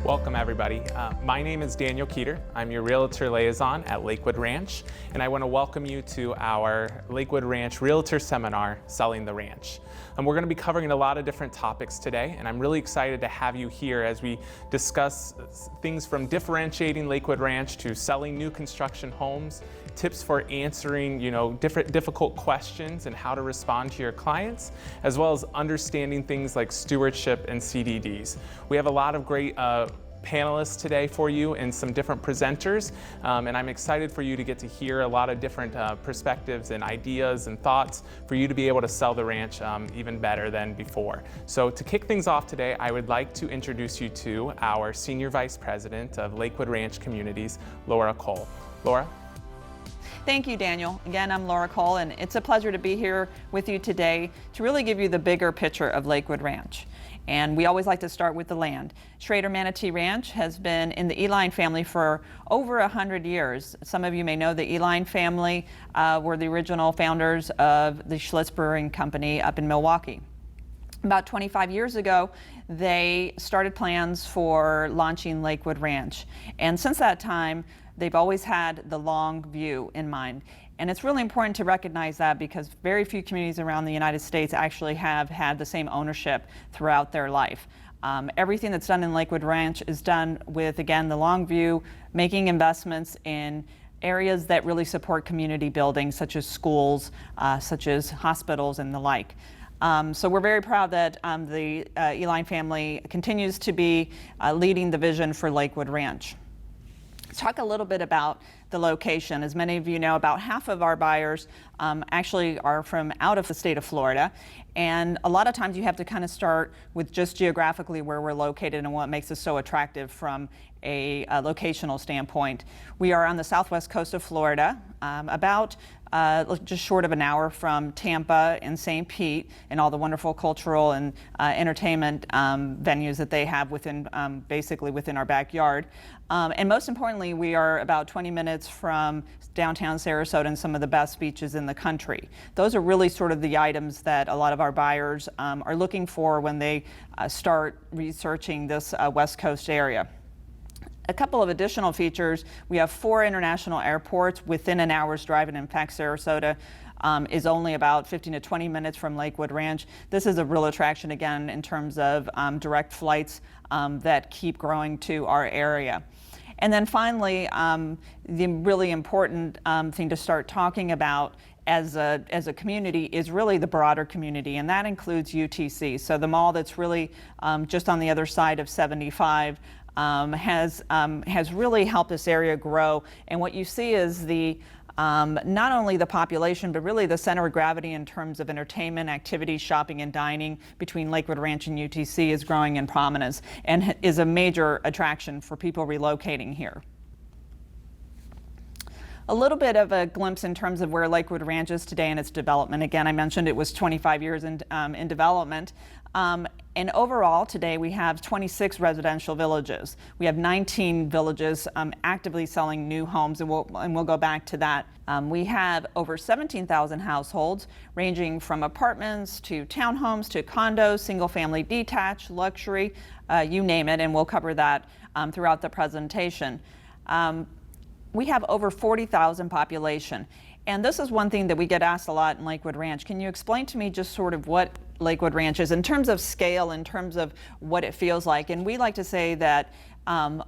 Welcome everybody. My name is Daniel Keeter. I'm your Realtor Liaison at Lakewood Ranch, and I want to welcome you to our Lakewood Ranch Realtor Seminar, Selling the Ranch. We're going to be covering a lot of different topics today, and I'm really excited to have you here as we discuss things from differentiating Lakewood Ranch to selling new construction homes, tips for answering, different difficult questions and how to respond to your clients, as well as understanding things like stewardship and CDDs. We have a lot of great panelists today for you and some different presenters, and I'm excited for you to get to hear a lot of different perspectives and ideas and thoughts for you to be able to sell the ranch even better than before. So to kick things off today, I would like to introduce you to our Senior Vice President of Lakewood Ranch Communities, Laura Cole. Laura? Thank you, Daniel. Again, I'm Laura Cole, and it's a pleasure to be here with you today to really give you the bigger picture of Lakewood Ranch. And we always like to start with the land. Schrader Manatee Ranch has been in the Eline family for over 100 years. Some of you may know the Eline family were the original founders of the Schlitz Brewing Company up in Milwaukee. About 25 years ago, they started plans for launching Lakewood Ranch. And since that time, they've always had the long view in mind. And it's really important to recognize that because very few communities around the United States actually have had the same ownership throughout their life. Everything that's done in Lakewood Ranch is done with, again, the long view, making investments in areas that really support community building, such as schools, such as hospitals and the like. So we're very proud that the Eline family continues to be leading the vision for Lakewood Ranch. Let's talk a little bit about the location. As many of you know, about half of our buyers actually are from out of the state of Florida. And a lot of times you have to kind of start with just geographically where we're located and what makes us so attractive from a locational standpoint. We are on the southwest coast of Florida, about just short of an hour from Tampa and St. Pete and all the wonderful cultural and entertainment venues that they have within, basically within our backyard. And most importantly, we are about 20 minutes from downtown Sarasota and some of the best beaches in the country. Those are really sort of the items that a lot of our buyers are looking for when they start researching this West Coast area. A couple of additional features. We have 4 international airports within an hour's drive, and in fact, Sarasota is only about 15 to 20 minutes from Lakewood Ranch. This is a real attraction, again, in terms of direct flights that keep growing to our area. And then finally, the really important thing to start talking about as a community is really the broader community, and that includes UTC. So the mall that's really just on the other side of 75 has really helped this area grow. And what you see is the not only the population, but really the center of gravity in terms of entertainment, activities, shopping, and dining between Lakewood Ranch and UTC is growing in prominence and is a major attraction for people relocating here. A little bit of a glimpse in terms of where Lakewood Ranch is today in its development. Again, I mentioned it was 25 years in development. And overall, today we have 26 residential villages. We have 19 villages actively selling new homes, and we'll go back to that. We have over 17,000 households, ranging from apartments to townhomes to condos, single-family detached, luxury, you name it, and we'll cover that throughout the presentation. We have over 40,000 population. And this is one thing that we get asked a lot in Lakewood Ranch. Can you explain to me just sort of what Lakewood Ranch is in terms of scale, in terms of what it feels like? And we like to say that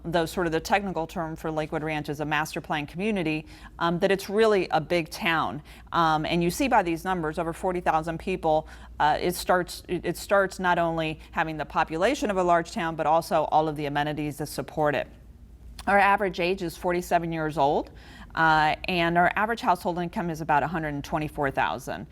though sort of the technical term for Lakewood Ranch is a master plan community, that it's really a big town. And you see by these numbers, over 40,000 people, it starts not only having the population of a large town, but also all of the amenities that support it. Our average age is 47 years old, and our average household income is about $124,000.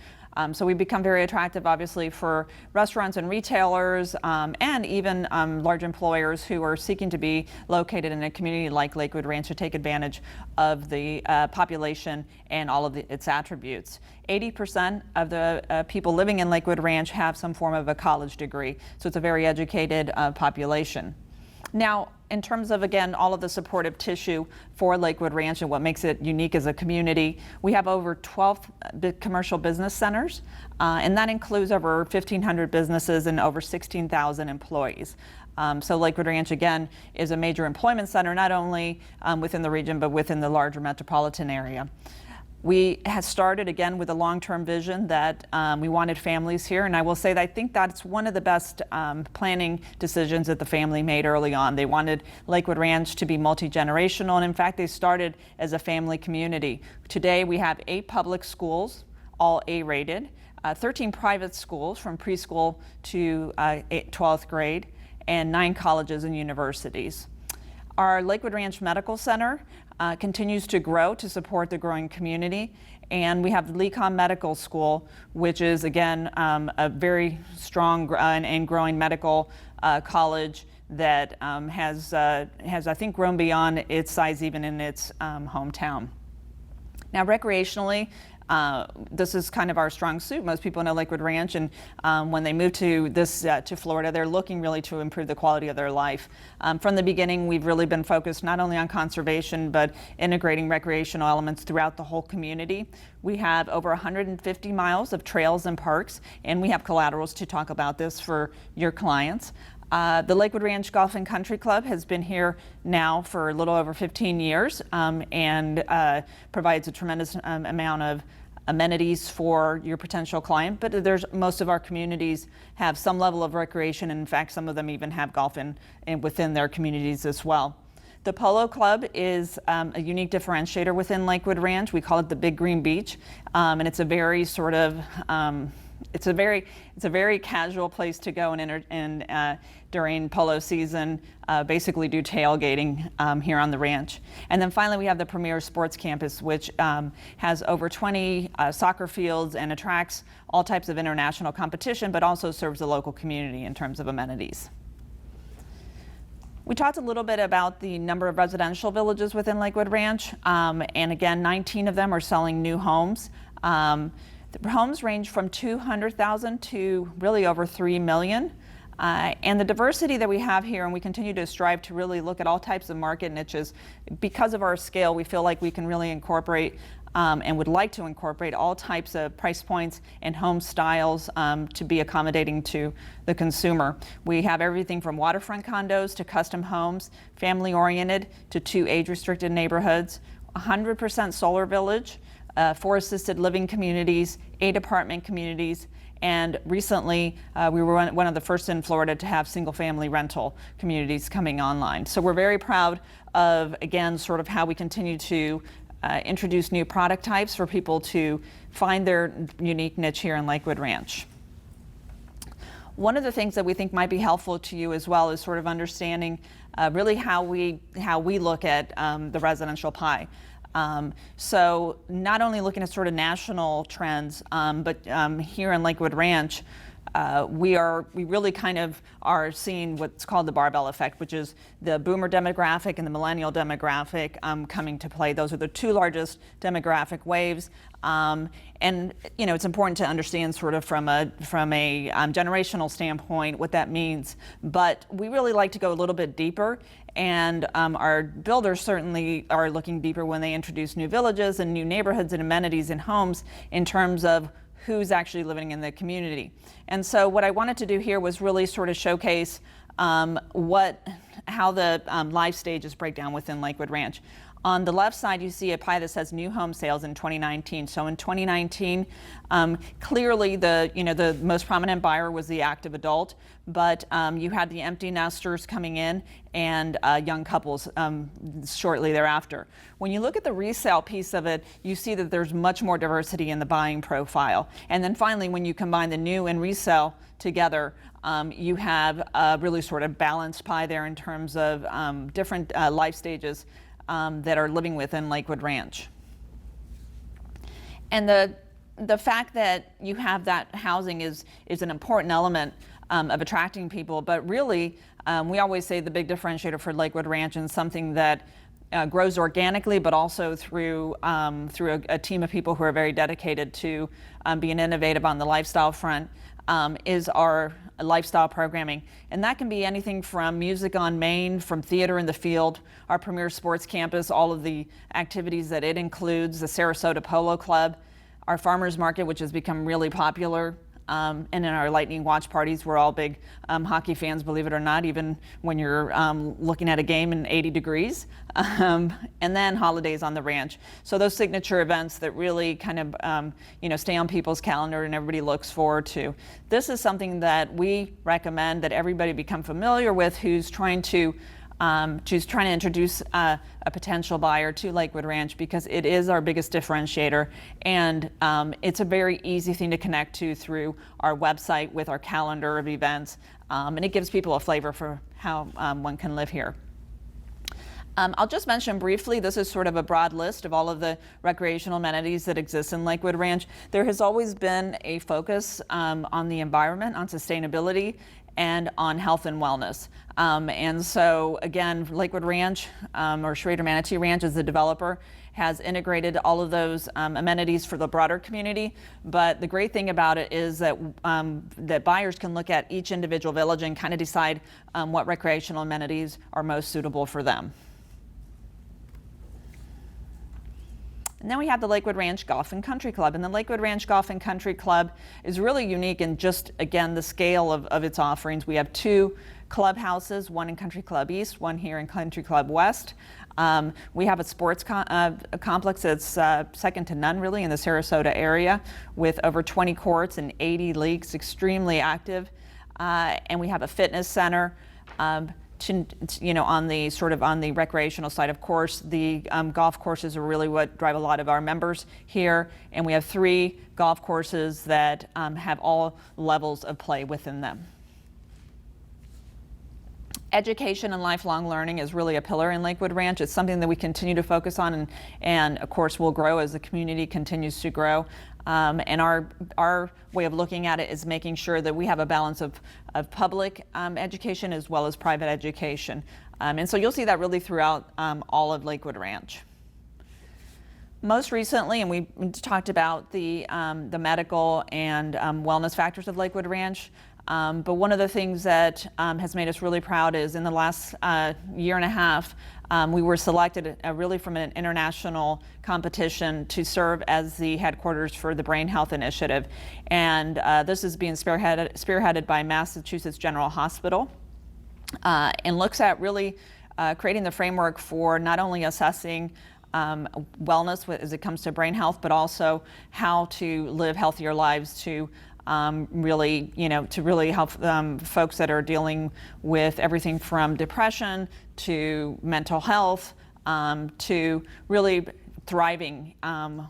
So we've become very attractive, obviously, for restaurants and retailers, and even large employers who are seeking to be located in a community like Lakewood Ranch to take advantage of the population and all of its attributes. 80% of the people living in Lakewood Ranch have some form of a college degree, so it's a very educated population. Now, in terms of, again, all of the supportive tissue for Lakewood Ranch and what makes it unique as a community, we have over 12 commercial business centers, and that includes over 1,500 businesses and over 16,000 employees. So Lakewood Ranch, again, is a major employment center, not only within the region, but within the larger metropolitan area. We had started again with a long-term vision that we wanted families here, and I will say that I think that's one of the best planning decisions that the family made early on. They wanted Lakewood Ranch to be multi-generational, and in fact they started as a family community. Today we have 8 public schools, all A-rated, 13 private schools from preschool to 12th grade, and 9 colleges and universities. Our Lakewood Ranch Medical Center continues to grow to support the growing community, and we have Lecom Medical School, which is again a very strong and growing medical college that has I think grown beyond its size even in its hometown. Now recreationally, this is kind of our strong suit. Most people know Lakewood Ranch, and when they move to Florida, they're looking really to improve the quality of their life. From the beginning, we've really been focused not only on conservation, but integrating recreational elements throughout the whole community. We have over 150 miles of trails and parks, and we have collaterals to talk about this for your clients. The Lakewood Ranch Golf and Country Club has been here now for a little over 15 years and provides a tremendous amount of amenities for your potential client, but most of our communities have some level of recreation, and in fact some of them even have golf within their communities as well. The Polo Club is a unique differentiator within Lakewood Ranch. We call it the Big Green Beach, and it's a very sort of it's a very casual place to go and during polo season, basically do tailgating here on the ranch. And then finally, we have the Premier Sports Campus, which has over 20 soccer fields and attracts all types of international competition, but also serves the local community in terms of amenities. We talked a little bit about the number of residential villages within Lakewood Ranch, and again, 19 of them are selling new homes. The homes range from 200,000 to really over 3 million. And the diversity that we have here, and we continue to strive to really look at all types of market niches. Because of our scale, we feel like we can really incorporate and would like to incorporate all types of price points and home styles to be accommodating to the consumer. We have everything from waterfront condos to custom homes, family-oriented to 2 age-restricted neighborhoods, 100% solar village, 4 assisted living communities, 8 apartment communities, and recently we were one of the first in Florida to have single-family rental communities coming online. So we're very proud of, again, sort of how we continue to introduce new product types for people to find their unique niche here in Lakewood Ranch. One of the things that we think might be helpful to you as well is sort of understanding really how we look at the residential pie. So not only looking at sort of national trends, but here in Lakewood Ranch, we really kind of are seeing what's called the barbell effect, which is the boomer demographic and the millennial demographic coming to play. Those are the 2 largest demographic waves. And you know, it's important to understand sort of from a generational standpoint what that means. But we really like to go a little bit deeper, and our builders certainly are looking deeper when they introduce new villages and new neighborhoods and amenities and homes in terms of who's actually living in the community. And so what I wanted to do here was really sort of showcase how the life stages break down within Lakewood Ranch. On the left side, you see a pie that says new home sales in 2019. So in 2019, clearly the most prominent buyer was the active adult, but you had the empty nesters coming in and young couples shortly thereafter. When you look at the resale piece of it, you see that there's much more diversity in the buying profile. And then finally, when you combine the new and resale together, you have a really sort of balanced pie there in terms of different life stages that are living within Lakewood Ranch. And the fact that you have that housing is an important element of attracting people, but really we always say the big differentiator for Lakewood Ranch, and something that grows organically, but also through a team of people who are very dedicated to being innovative on the lifestyle front, is our lifestyle programming. And that can be anything from music on Main, from theater in the field, our Premier Sports Campus, all of the activities that it includes, the Sarasota Polo Club, our farmers market, which has become really popular, And in our lightning watch parties, we're all big hockey fans, believe it or not, even when you're looking at a game in 80 degrees. And then holidays on the ranch. So those signature events that really kind of stay on people's calendar and everybody looks forward to. This is something that we recommend that everybody become familiar with who's trying to introduce a potential buyer to Lakewood Ranch, because it is our biggest differentiator, and it's a very easy thing to connect to through our website with our calendar of events, and it gives people a flavor for how one can live here. I'll just mention briefly, this is sort of a broad list of all of the recreational amenities that exist in Lakewood Ranch. There has always been a focus on the environment, on sustainability, and on health and wellness. And so again, Lakewood Ranch, or Schrader Manatee Ranch as the developer, has integrated all of those amenities for the broader community. But the great thing about it is that that buyers can look at each individual village and kind of decide what recreational amenities are most suitable for them. And then we have the Lakewood Ranch Golf and Country Club. And the Lakewood Ranch Golf and Country Club is really unique in just, again, the scale of its offerings. We have 2 clubhouses, one in Country Club East, one here in Country Club West. We have a sports complex that's second to none, really, in the Sarasota area, with over 20 courts and 80 leagues, extremely active. And we have a fitness center. On the recreational side, of course, the golf courses are really what drive a lot of our members here, and we have 3 golf courses that have all levels of play within them. Education and lifelong learning is really a pillar in Lakewood Ranch. It's something that we continue to focus on, and of course will grow as the community continues to grow. And our way of looking at it is making sure that we have a balance of public education as well as private education. And so you'll see that really throughout all of Lakewood Ranch. Most recently, and we talked about the medical and wellness factors of Lakewood Ranch, but one of the things that has made us really proud is in the last year and a half, we were selected really from an international competition to serve as the headquarters for the Brain Health Initiative. And this is being spearheaded by Massachusetts General Hospital, and looks at really creating the framework for not only assessing wellness as it comes to brain health, but also how to live healthier lives to really help folks that are dealing with everything from depression to mental health to really thriving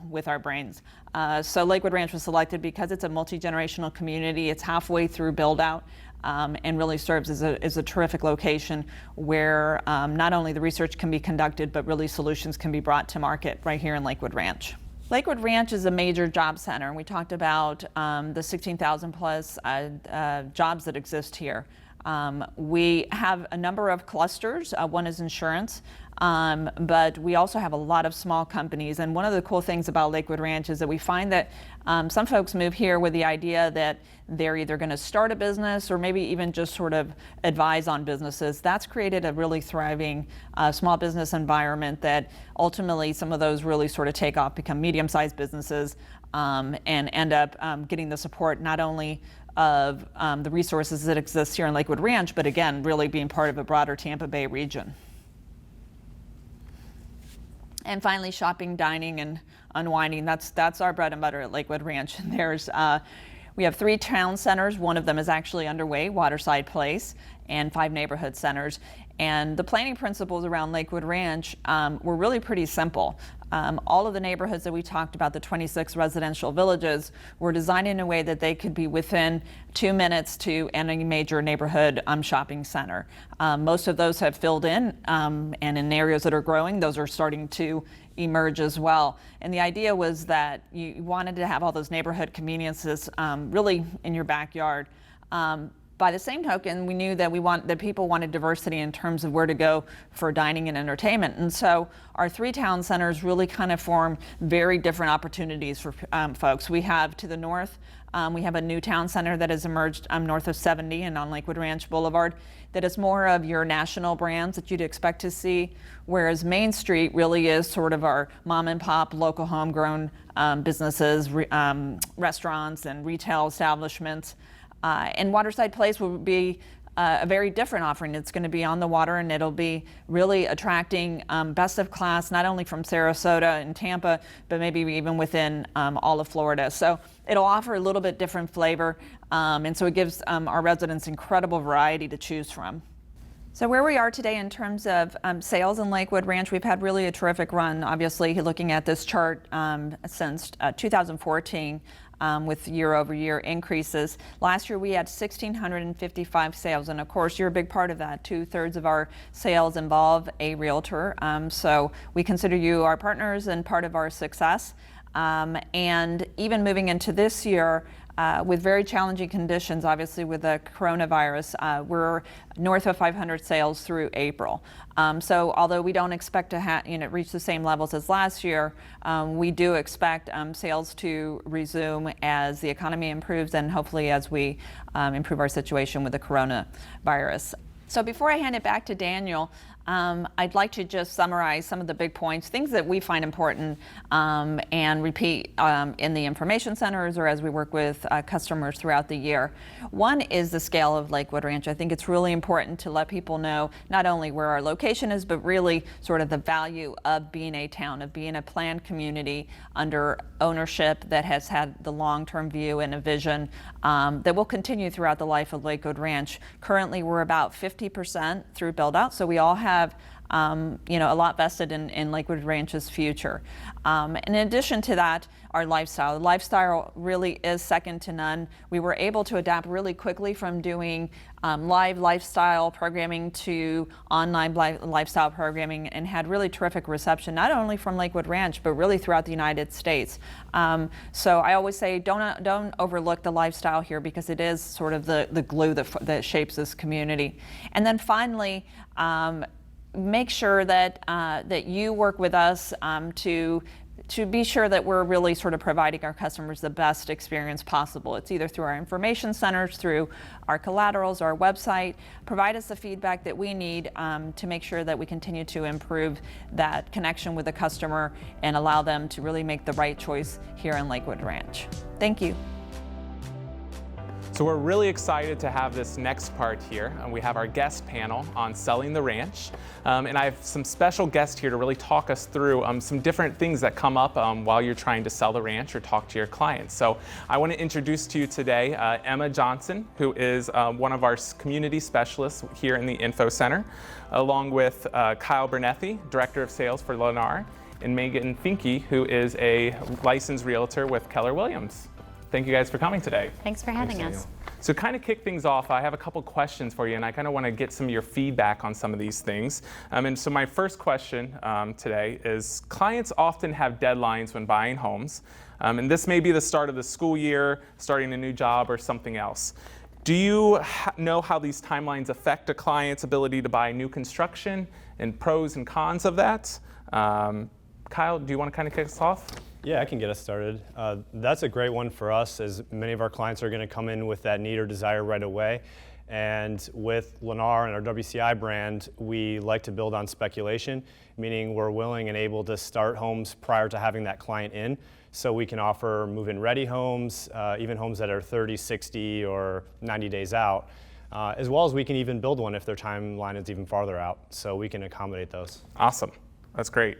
with our brains. So Lakewood Ranch was selected because it's a multi-generational community. It's halfway through build out. And really serves as a terrific location where not only the research can be conducted, but really solutions can be brought to market right here in Lakewood Ranch. Lakewood Ranch is a major job center, and we talked about the 16,000 plus jobs that exist here. We have a number of clusters. One is insurance, but we also have a lot of small companies. And one of the cool things about Lakewood Ranch is that we find that some folks move here with the idea that they're either going to start a business or maybe even just sort of advise on businesses. That's created a really thriving small business environment that ultimately some of those really sort of take off, become medium-sized businesses, and end up getting the support not only of the resources that exist here in Lakewood Ranch, but again, really being part of a broader Tampa Bay region. And finally, shopping, dining, and unwinding. That's our bread and butter at Lakewood Ranch. And we have 3 town centers. One of them is actually underway, Waterside Place, and 5 neighborhood centers. And the planning principles around Lakewood Ranch were really pretty simple. All of the neighborhoods that we talked about, the 26 residential villages, were designed in a way that they could be within 2 minutes to any major neighborhood shopping center. Most of those have filled in, and in areas that are growing, those are starting to emerge as well. And the idea was that you wanted to have all those neighborhood conveniences really in your backyard. By the same token, we knew that that people wanted diversity in terms of where to go for dining and entertainment. And so our 3 town centers really kind of form very different opportunities for folks. We have to the north, we have a new town center that has emerged north of 70 and on Lakewood Ranch Boulevard that is more of your national brands that you'd expect to see, whereas Main Street really is sort of our mom and pop, local homegrown businesses, restaurants and retail establishments. And Waterside Place will be a very different offering. It's going to be on the water, and it'll be really attracting best of class, not only from Sarasota and Tampa, but maybe even within all of Florida. So it'll offer a little bit different flavor, and so it gives our residents incredible variety to choose from. So where we are today in terms of sales in Lakewood Ranch, we've had really a terrific run. Obviously, looking at this chart since 2014 with year-over-year increases. Last year we had 1,655 sales, and of course you're a big part of that. 2/3 of our sales involve a realtor, so we consider you our partners and part of our success. And even moving into this year, with very challenging conditions, obviously with the coronavirus, we're north of 500 sales through April. So although we don't expect to reach the same levels as last year, we do expect sales to resume as the economy improves and hopefully as we improve our situation with the coronavirus. So before I hand it back to Daniel, I'd like to just summarize some of the big points, things that we find important and repeat in the information centers or as we work with customers throughout the year. One is the scale of Lakewood Ranch. I think it's really important to let people know not only where our location is, but really sort of the value of being a town, of being a planned community under ownership that has had the long-term view and a vision that will continue throughout the life of Lakewood Ranch. Currently, we're about 50% through build-out, so we all have a lot vested in Lakewood Ranch's future. In addition to that, our lifestyle. The lifestyle really is second to none. We were able to adapt really quickly from doing live lifestyle programming to online lifestyle programming and had really terrific reception, not only from Lakewood Ranch, but really throughout the United States. So I always say don't overlook the lifestyle here because it is sort of the glue that shapes this community. And then finally, make sure that that you work with us to be sure that we're really sort of providing our customers the best experience possible. It's either through our information centers, through our collaterals, our website. Provide us the feedback that we need to make sure that we continue to improve that connection with the customer and allow them to really make the right choice here in Lakewood Ranch. Thank you. So we're really excited to have this next part here. We have our guest panel on selling the ranch. And I have some special guests here to really talk us through some different things that come up while you're trying to sell the ranch or talk to your clients. So I want to introduce to you today Emma Johnson, who is one of our community specialists here in the Info Center, along with Kyle Bernethy, Director of Sales for Lunar, and Megan Finke, who is a licensed realtor with Keller Williams. Thank you guys for coming today. Thanks for having us. So kind of kick things off, I have a couple questions for you, and I kind of want to get some of your feedback on some of these things. And so my first question today is, clients often have deadlines when buying homes, and this may be the start of the school year, starting a new job, or something else. Do you know how these timelines affect a client's ability to buy new construction and pros and cons of that? Kyle, do you want to kind of kick us off? Yeah, I can get us started. That's a great one for us, as many of our clients are going to come in with that need or desire right away. And with Lunar and our WCI brand, we like to build on speculation, meaning we're willing and able to start homes prior to having that client in. So we can offer move-in ready homes, even homes that are 30, 60, or 90 days out, as well as we can even build one if their timeline is even farther out. So we can accommodate those. Awesome. That's great.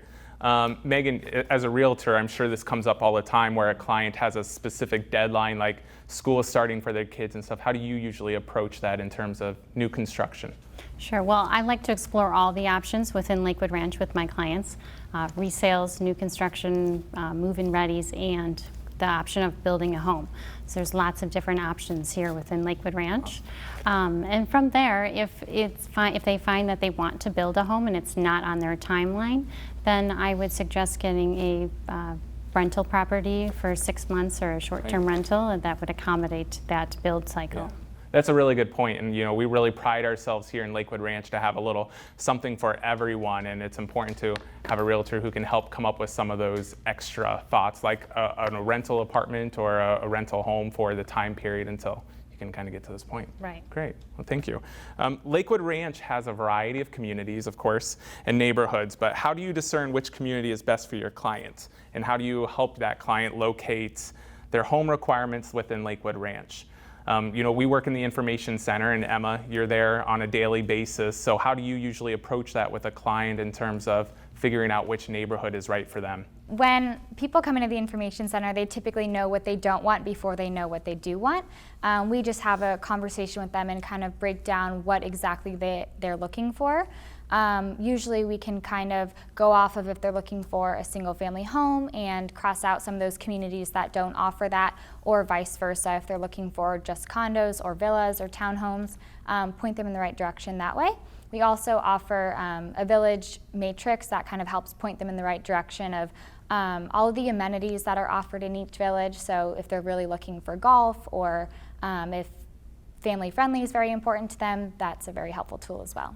Megan, as a realtor, I'm sure this comes up all the time where a client has a specific deadline, like school is starting for their kids and stuff. How do you usually approach that in terms of new construction? Sure. Well, I like to explore all the options within Lakewood Ranch with my clients. Resales, new construction, move-in readies, and the option of building a home. So there's lots of different options here within Lakewood Ranch. And from there, if they find that they want to build a home and it's not on their timeline, then I would suggest getting a rental property for 6 months or a short-term rental, and that would accommodate that build cycle. Yeah. That's a really good point, and we really pride ourselves here in Lakewood Ranch to have a little something for everyone, and it's important to have a realtor who can help come up with some of those extra thoughts, like a rental apartment or a rental home for the time period until you can kind of get to this point. Right. Great. Well, thank you. Lakewood Ranch has a variety of communities, of course, and neighborhoods, but how do you discern which community is best for your client? And how do you help that client locate their home requirements within Lakewood Ranch? We work in the information center, and Emma, you're there on a daily basis. So how do you usually approach that with a client in terms of figuring out which neighborhood is right for them? When people come into the information center, they typically know what they don't want before they know what they do want. We just have a conversation with them and kind of break down what exactly they're looking for. Usually we can kind of go off of if they're looking for a single family home and cross out some of those communities that don't offer that, or vice versa if they're looking for just condos or villas or townhomes, point them in the right direction that way. We also offer a village matrix that kind of helps point them in the right direction of all of the amenities that are offered in each village. So if they're really looking for golf, or if family friendly is very important to them, that's a very helpful tool as well.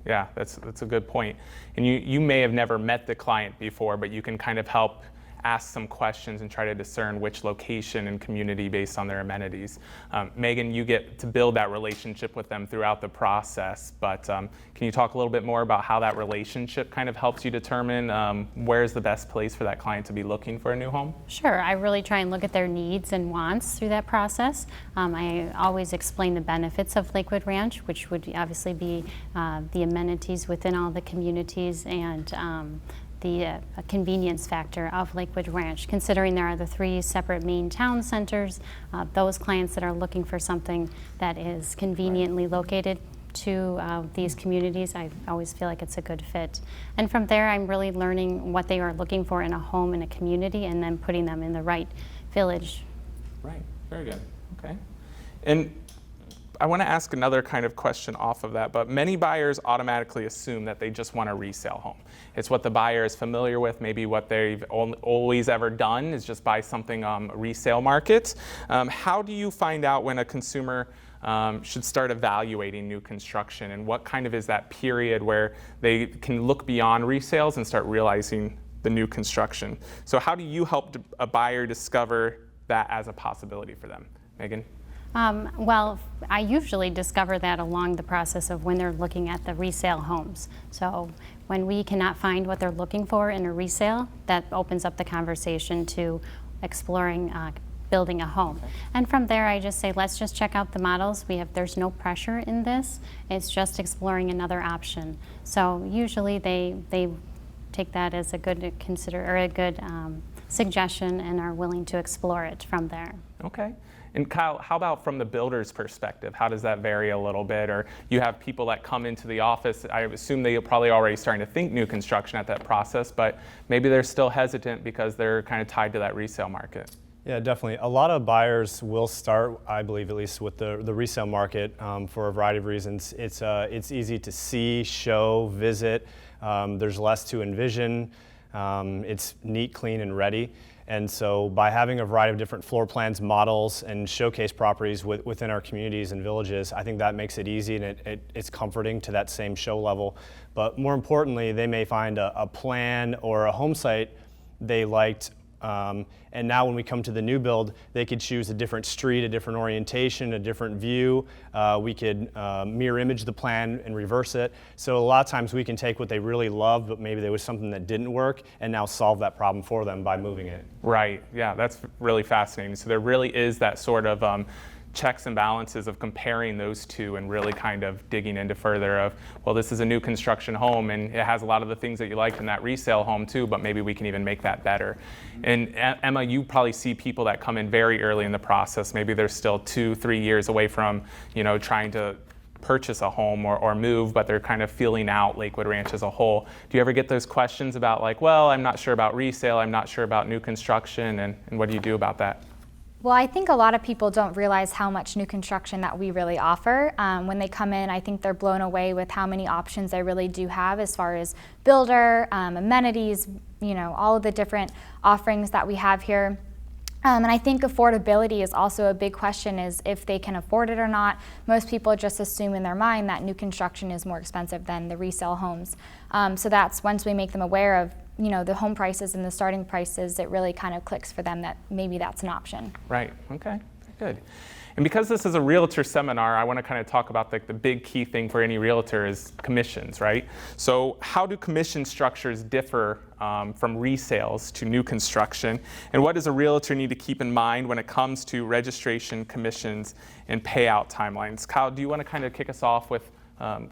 Yeah, that's a good point. And you may have never met the client before, but you can kind of help ask some questions and try to discern which location and community based on their amenities. Megan, you get to build that relationship with them throughout the process, but can you talk a little bit more about how that relationship kind of helps you determine where's the best place for that client to be looking for a new home? Sure, I really try and look at their needs and wants through that process. I always explain the benefits of Lakewood Ranch, which would obviously be the amenities within all the communities and the convenience factor of Lakewood Ranch, considering there are the 3 separate main town centers. Those clients that are looking for something that is conveniently located to these communities, I always feel like it's a good fit. And from there, I'm really learning what they are looking for in a home in a community, and then putting them in the right village. Right, very good, okay. And I want to ask another kind of question off of that, but many buyers automatically assume that they just want a resale home. It's what the buyer is familiar with, maybe what they've always ever done is just buy something on a resale market. How do you find out when a consumer should start evaluating new construction, and what kind of is that period where they can look beyond resales and start realizing the new construction? So how do you help a buyer discover that as a possibility for them? Megan? Well, I usually discover that along the process of when they're looking at the resale homes. So when we cannot find what they're looking for in a resale, that opens up the conversation to exploring building a home. And from there, I just say, let's just check out the models. There's no pressure in this. It's just exploring another option. So usually they take that as a good suggestion and are willing to explore it from there. Okay. And Kyle, how about from the builder's perspective? How does that vary a little bit? Or you have people that come into the office, I assume they're probably already starting to think new construction at that process, but maybe they're still hesitant because they're kind of tied to that resale market. Yeah, definitely. A lot of buyers will start, I believe at least, with the resale market for a variety of reasons. It's easy to see, show, visit. There's less to envision. It's neat, clean, and ready. And so by having a variety of different floor plans, models, and showcase properties within our communities and villages, I think that makes it easy, and it's comforting to that same show level. But more importantly, they may find a plan or a home site they liked, and now when we come to the new build, they could choose a different street, a different orientation, a different view. We could mirror image the plan and reverse it. So a lot of times we can take what they really love, but maybe there was something that didn't work, and now solve that problem for them by moving it. Right, yeah, that's really fascinating. So there really is that sort of checks and balances of comparing those two and really kind of digging into further of, well, this is a new construction home and it has a lot of the things that you liked in that resale home too, but maybe we can even make that better. And Emma, you probably see people that come in very early in the process. Maybe they're still 2-3 years away from, trying to purchase a home or move, but they're kind of feeling out Lakewood Ranch as a whole. Do you ever get those questions about like, well, I'm not sure about resale, I'm not sure about new construction, and what do you do about that? Well, I think a lot of people don't realize how much new construction that we really offer. When they come in, I think they're blown away with how many options I really do have as far as builder, amenities, all of the different offerings that we have here. And I think affordability is also a big question, is if they can afford it or not. Most people just assume in their mind that new construction is more expensive than the resale homes. So that's once we make them aware of the home prices and the starting prices, it really kind of clicks for them that maybe that's an option. Right, okay, good. And because this is a realtor seminar, I want to kind of talk about the big key thing for any realtor is commissions, right? So how do commission structures differ from resales to new construction? And what does a realtor need to keep in mind when it comes to registration, commissions, and payout timelines? Kyle, do you want to kind of kick us off with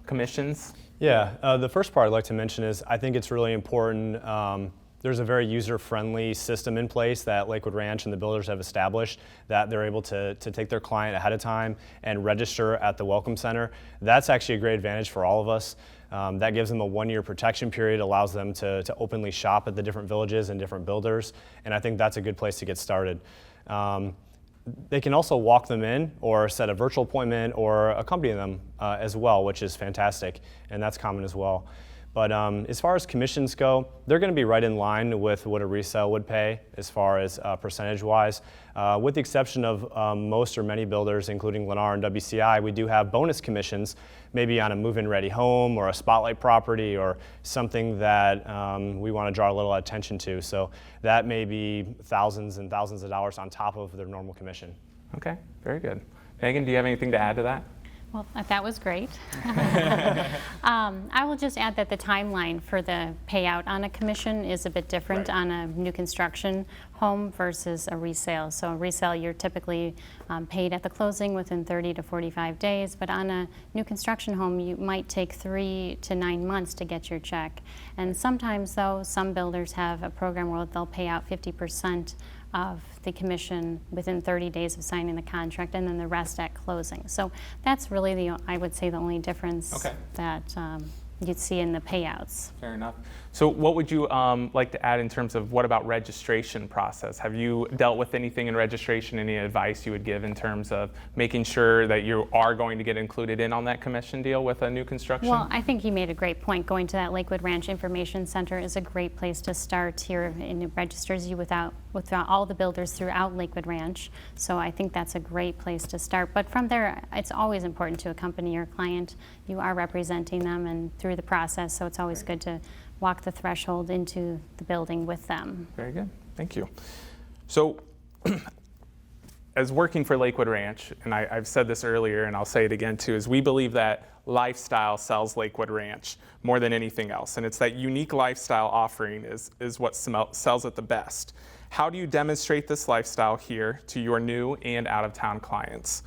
commissions? Yeah, the first part I'd like to mention is I think it's really important. There's a very user-friendly system in place that Lakewood Ranch and the builders have established, that they're able to take their client ahead of time and register at the Welcome Center. That's actually a great advantage for all of us. That gives them a 1-year protection period, allows them to openly shop at the different villages and different builders, and I think that's a good place to get started. They can also walk them in or set a virtual appointment or accompany them as well, which is fantastic, and that's common as well. But as far as commissions go, they're going to be right in line with what a resale would pay as far as percentage-wise. With the exception of most or many builders, including Lennar and WCI, we do have bonus commissions, maybe on a move-in ready home or a spotlight property or something that we want to draw a little attention to. So that may be thousands and thousands of dollars on top of their normal commission. Okay, very good. Megan, do you have anything to add to that? Well, that was great. I will just add that the timeline for the payout on a commission is a bit different on a new construction home versus a resale. So a resale, you're typically paid at the closing within 30 to 45 days, but on a new construction home, you might take 3 to 9 months to get your check. And sometimes, though, some builders have a program where they'll pay out 50% of the commission within 30 days of signing the contract, and then the rest at closing. So that's really I would say the only difference that you'd see in the payouts. Fair enough. So what would you like to add in terms of what about registration process? Have you dealt with anything in registration, any advice you would give in terms of making sure that you are going to get included in on that commission deal with a new construction? Well, I think you made a great point. Going to that Lakewood Ranch Information Center is a great place to start here, and it registers you with all the builders throughout Lakewood Ranch. So I think that's a great place to start. But from there, it's always important to accompany your client. You are representing them and through the process, so it's always good to walk the threshold into the building with them. Very good, thank you. So as working for Lakewood Ranch, and I've said this earlier and I'll say it again too, is we believe that lifestyle sells Lakewood Ranch more than anything else. And it's that unique lifestyle offering is what sells it the best. How do you demonstrate this lifestyle here to your new and out-of-town clients?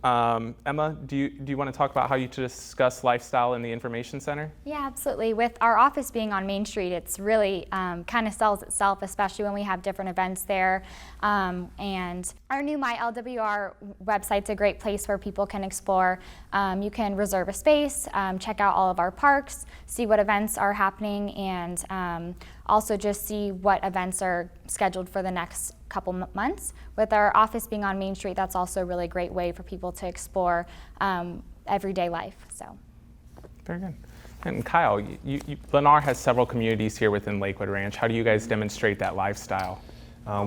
Emma, do you want to talk about how you discuss lifestyle in the information center? Yeah, absolutely. With our office being on Main Street, it's really kind of sells itself, especially when we have different events there. And our new My LWR website's a great place where people can explore. You can reserve a space, check out all of our parks, see what events are happening, and also just see what events are scheduled for the next couple months. With our office being on Main Street, that's also a really great way for people to explore everyday life. So, very good. And Kyle, Lennar has several communities here within Lakewood Ranch. How do you guys demonstrate that lifestyle?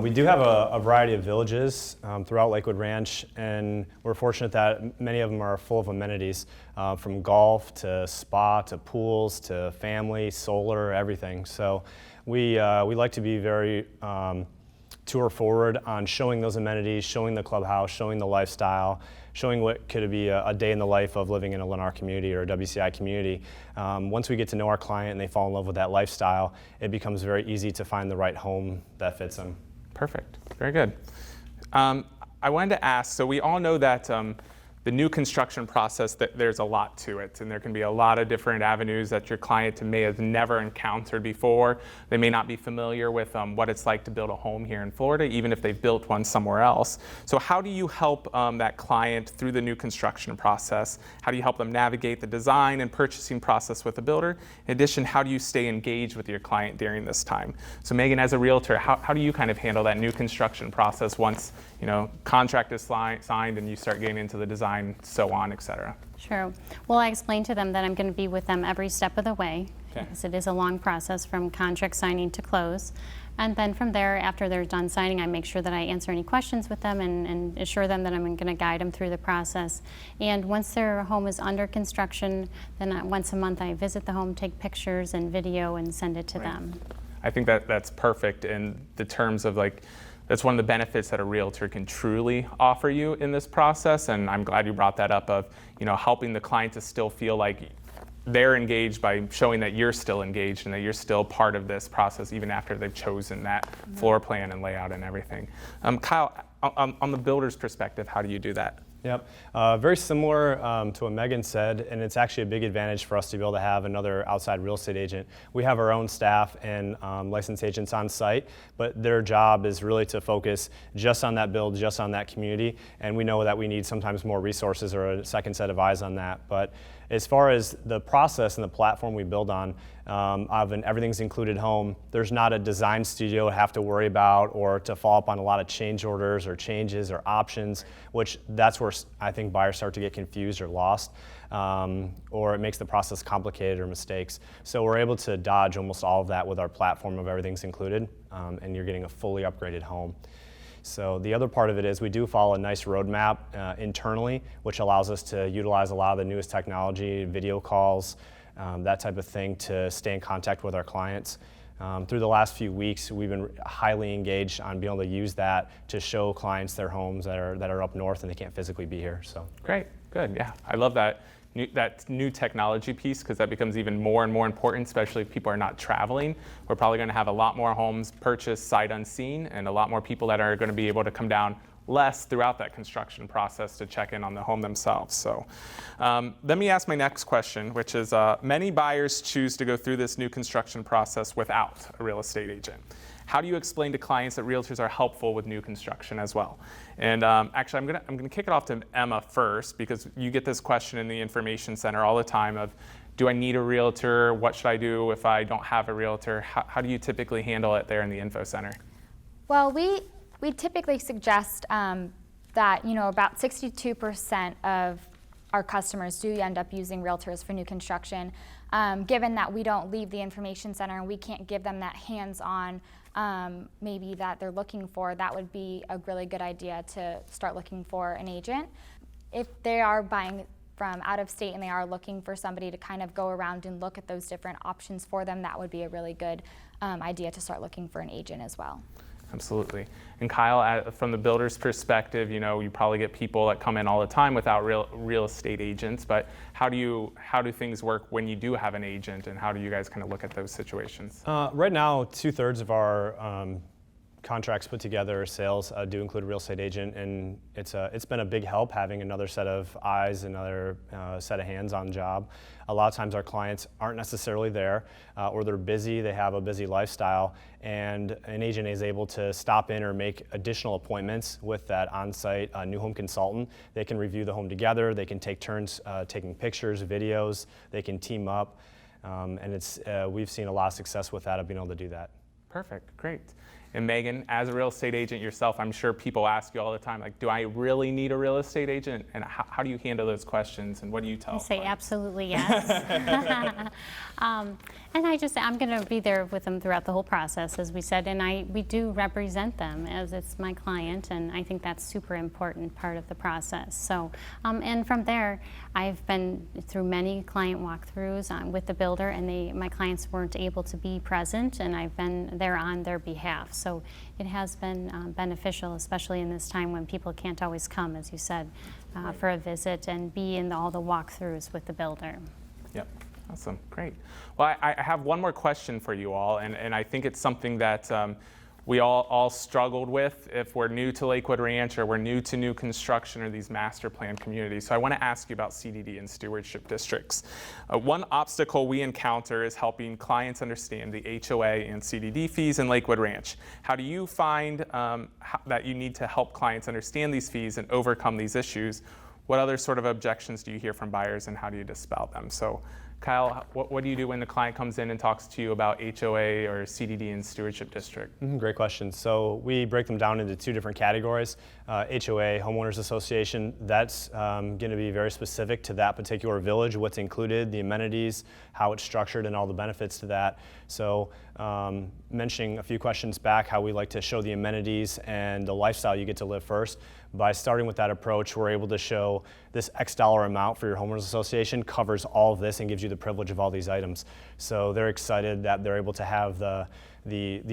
We do have a variety of villages throughout Lakewood Ranch, and we're fortunate that many of them are full of amenities, from golf to spa to pools to family, solar, everything. So we like to be very tour forward on showing those amenities, showing the clubhouse, showing the lifestyle, showing what could be a day in the life of living in a Lennar community or a WCI community. Once we get to know our client and they fall in love with that lifestyle, it becomes very easy to find the right home that fits them. Perfect, very good. I wanted to ask, so we all know that the new construction process, there's a lot to it, and there can be a lot of different avenues that your client may have never encountered before. They may not be familiar with what it's like to build a home here in Florida, even if they've built one somewhere else. So how do you help that client through the new construction process? How do you help them navigate the design and purchasing process with the builder? In addition, how do you stay engaged with your client during this time? So Megan, as a realtor, how do you kind of handle that new construction process once contract is signed and you start getting into the design, so on, et cetera? Sure. Well, I explained to them that I'm going to be with them every step of the way, okay, because it is a long process from contract signing to close. And then from there, after they're done signing, I make sure that I answer any questions with them and assure them that I'm going to guide them through the process. And once their home is under construction, then once a month I visit the home, take pictures and video, and send it to them. I think that's perfect in the terms of that's one of the benefits that a realtor can truly offer you in this process. And I'm glad you brought that up of, helping the client to still feel like they're engaged by showing that you're still engaged and that you're still part of this process even after they've chosen that floor plan and layout and everything. Kyle, on the builder's perspective, how do you do that? Yep, very similar to what Megan said, and it's actually a big advantage for us to be able to have another outside real estate agent. We have our own staff and licensed agents on site, but their job is really to focus just on that build, just on that community, and we know that we need sometimes more resources or a second set of eyes on that. But as far as the process and the platform we build on, of an everything's included home, there's not a design studio to have to worry about or to fall up on a lot of change orders or changes or options, which that's where I think buyers start to get confused or lost, or it makes the process complicated or mistakes. So we're able to dodge almost all of that with our platform of everything's included, and you're getting a fully upgraded home. So the other part of it is we do follow a nice roadmap internally, which allows us to utilize a lot of the newest technology, video calls, that type of thing to stay in contact with our clients. Through the last few weeks, we've been highly engaged on being able to use that to show clients their homes that are up north and they can't physically be here. So great, good, yeah. I love that new technology piece, because that becomes even more and more important, especially if people are not traveling. We're probably going to have a lot more homes purchased sight unseen, and a lot more people that are going to be able to come down less throughout that construction process to check in on the home themselves. So let me ask my next question, which is many buyers choose to go through this new construction process without a real estate agent. How do you explain to clients that realtors are helpful with new construction as well? And actually, I'm gonna kick it off to Emma first, because you get this question in the information center all the time of, do I need a realtor? What should I do if I don't have a realtor? How do you typically handle it there in the info center? Well, we typically suggest that about 62% of our customers do end up using realtors for new construction. Given that we don't leave the information center and we can't give them that hands-on maybe that they're looking for, that would be a really good idea to start looking for an agent. If they are buying from out of state and they are looking for somebody to kind of go around and look at those different options for them, that would be a really good idea to start looking for an agent as well. Absolutely. And Kyle, from the builder's perspective, you probably get people that come in all the time without real estate agents, but how do things work when you do have an agent, and how do you guys kind of look at those situations? Right now, 2/3 of our contracts put together, sales do include a real estate agent, and it's been a big help having another set of eyes, another set of hands on job. A lot of times our clients aren't necessarily there, or they're busy, they have a busy lifestyle, and an agent is able to stop in or make additional appointments with that on-site new home consultant. They can review the home together, they can take turns taking pictures, videos, they can team up, and we've seen a lot of success with that, of being able to do that. Perfect, great. And Megan, as a real estate agent yourself, I'm sure people ask you all the time, do I really need a real estate agent? And how do you handle those questions, and what do you tell I say clients? absolutely yes. And I'm going to be there with them throughout the whole process, as we said, and we do represent them as it's my client, and I think that's super important part of the process. So, and from there, I've been through many client walkthroughs with the builder, and my clients weren't able to be present, and I've been there on their behalf. So it has been beneficial, especially in this time when people can't always come, as you said, for a visit and be in all the walkthroughs with the builder. Yep. Awesome, great. Well, I have one more question for you all, and I think it's something that we all struggled with if we're new to Lakewood Ranch or we're new to new construction or these master plan communities. So I want to ask you about CDD and stewardship districts. One obstacle we encounter is helping clients understand the HOA and CDD fees in Lakewood Ranch. How do you find that you need to help clients understand these fees and overcome these issues? What other sort of objections do you hear from buyers, and how do you dispel them? So Kyle, what do you do when the client comes in and talks to you about HOA or CDD and stewardship district? Great question. So we break them down into two different categories. HOA, Homeowners Association, that's going to be very specific to that particular village, what's included, the amenities, how it's structured, and all the benefits to that. So mentioning a few questions back how we like to show the amenities and the lifestyle you get to live first. By starting with that approach, we're able to show this X dollar amount for your homeowners association covers all of this and gives you the privilege of all these items. So they're excited that they're able to have the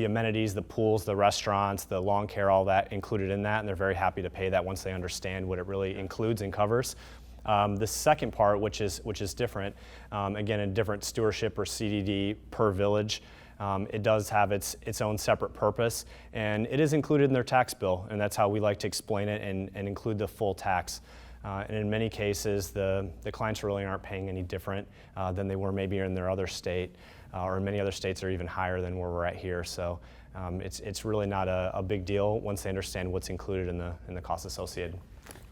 amenities, the pools, the restaurants, the lawn care, all that included in that, and they're very happy to pay that once they understand what it really includes and covers. The second part, which is different, again, a different stewardship or CDD per village. It does have its own separate purpose, and it is included in their tax bill, and that's how we like to explain it and include the full tax. And in many cases, the clients really aren't paying any different than they were maybe in their other state, or in many other states are even higher than where we're at here. So it's really not a big deal once they understand what's included in the costs associated.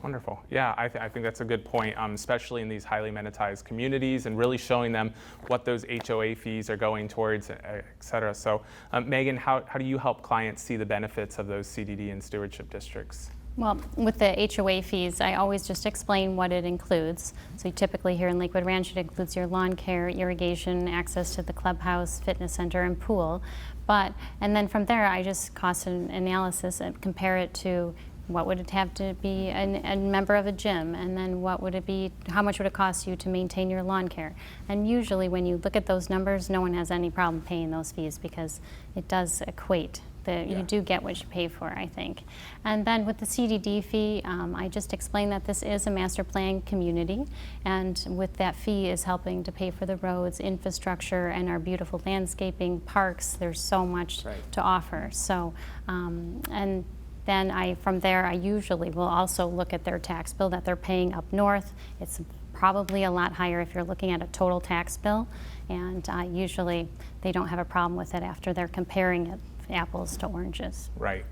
Wonderful. Yeah, I think that's a good point, especially in these highly amenitized communities, and really showing them what those HOA fees are going towards, et cetera. So, Megan, how do you help clients see the benefits of those CDD and stewardship districts? Well, with the HOA fees, I always just explain what it includes. So typically here in Lakewood Ranch, it includes your lawn care, irrigation, access to the clubhouse, fitness center, and pool. And then from there, I just cost an analysis and compare it to what would it have to be a member of a gym, and then what would it be, how much would it cost you to maintain your lawn care? And usually when you look at those numbers, no one has any problem paying those fees because it does equate. You do get what you pay for, I think. And then with the CDD fee, I just explained that this is a master plan community, and with that fee is helping to pay for the roads, infrastructure, and our beautiful landscaping, parks. There's so much to offer. So, and then from there, I usually will also look at their tax bill that they're paying up north. It's probably a lot higher if you're looking at a total tax bill, and usually they don't have a problem with it after they're comparing it apples to oranges. Right.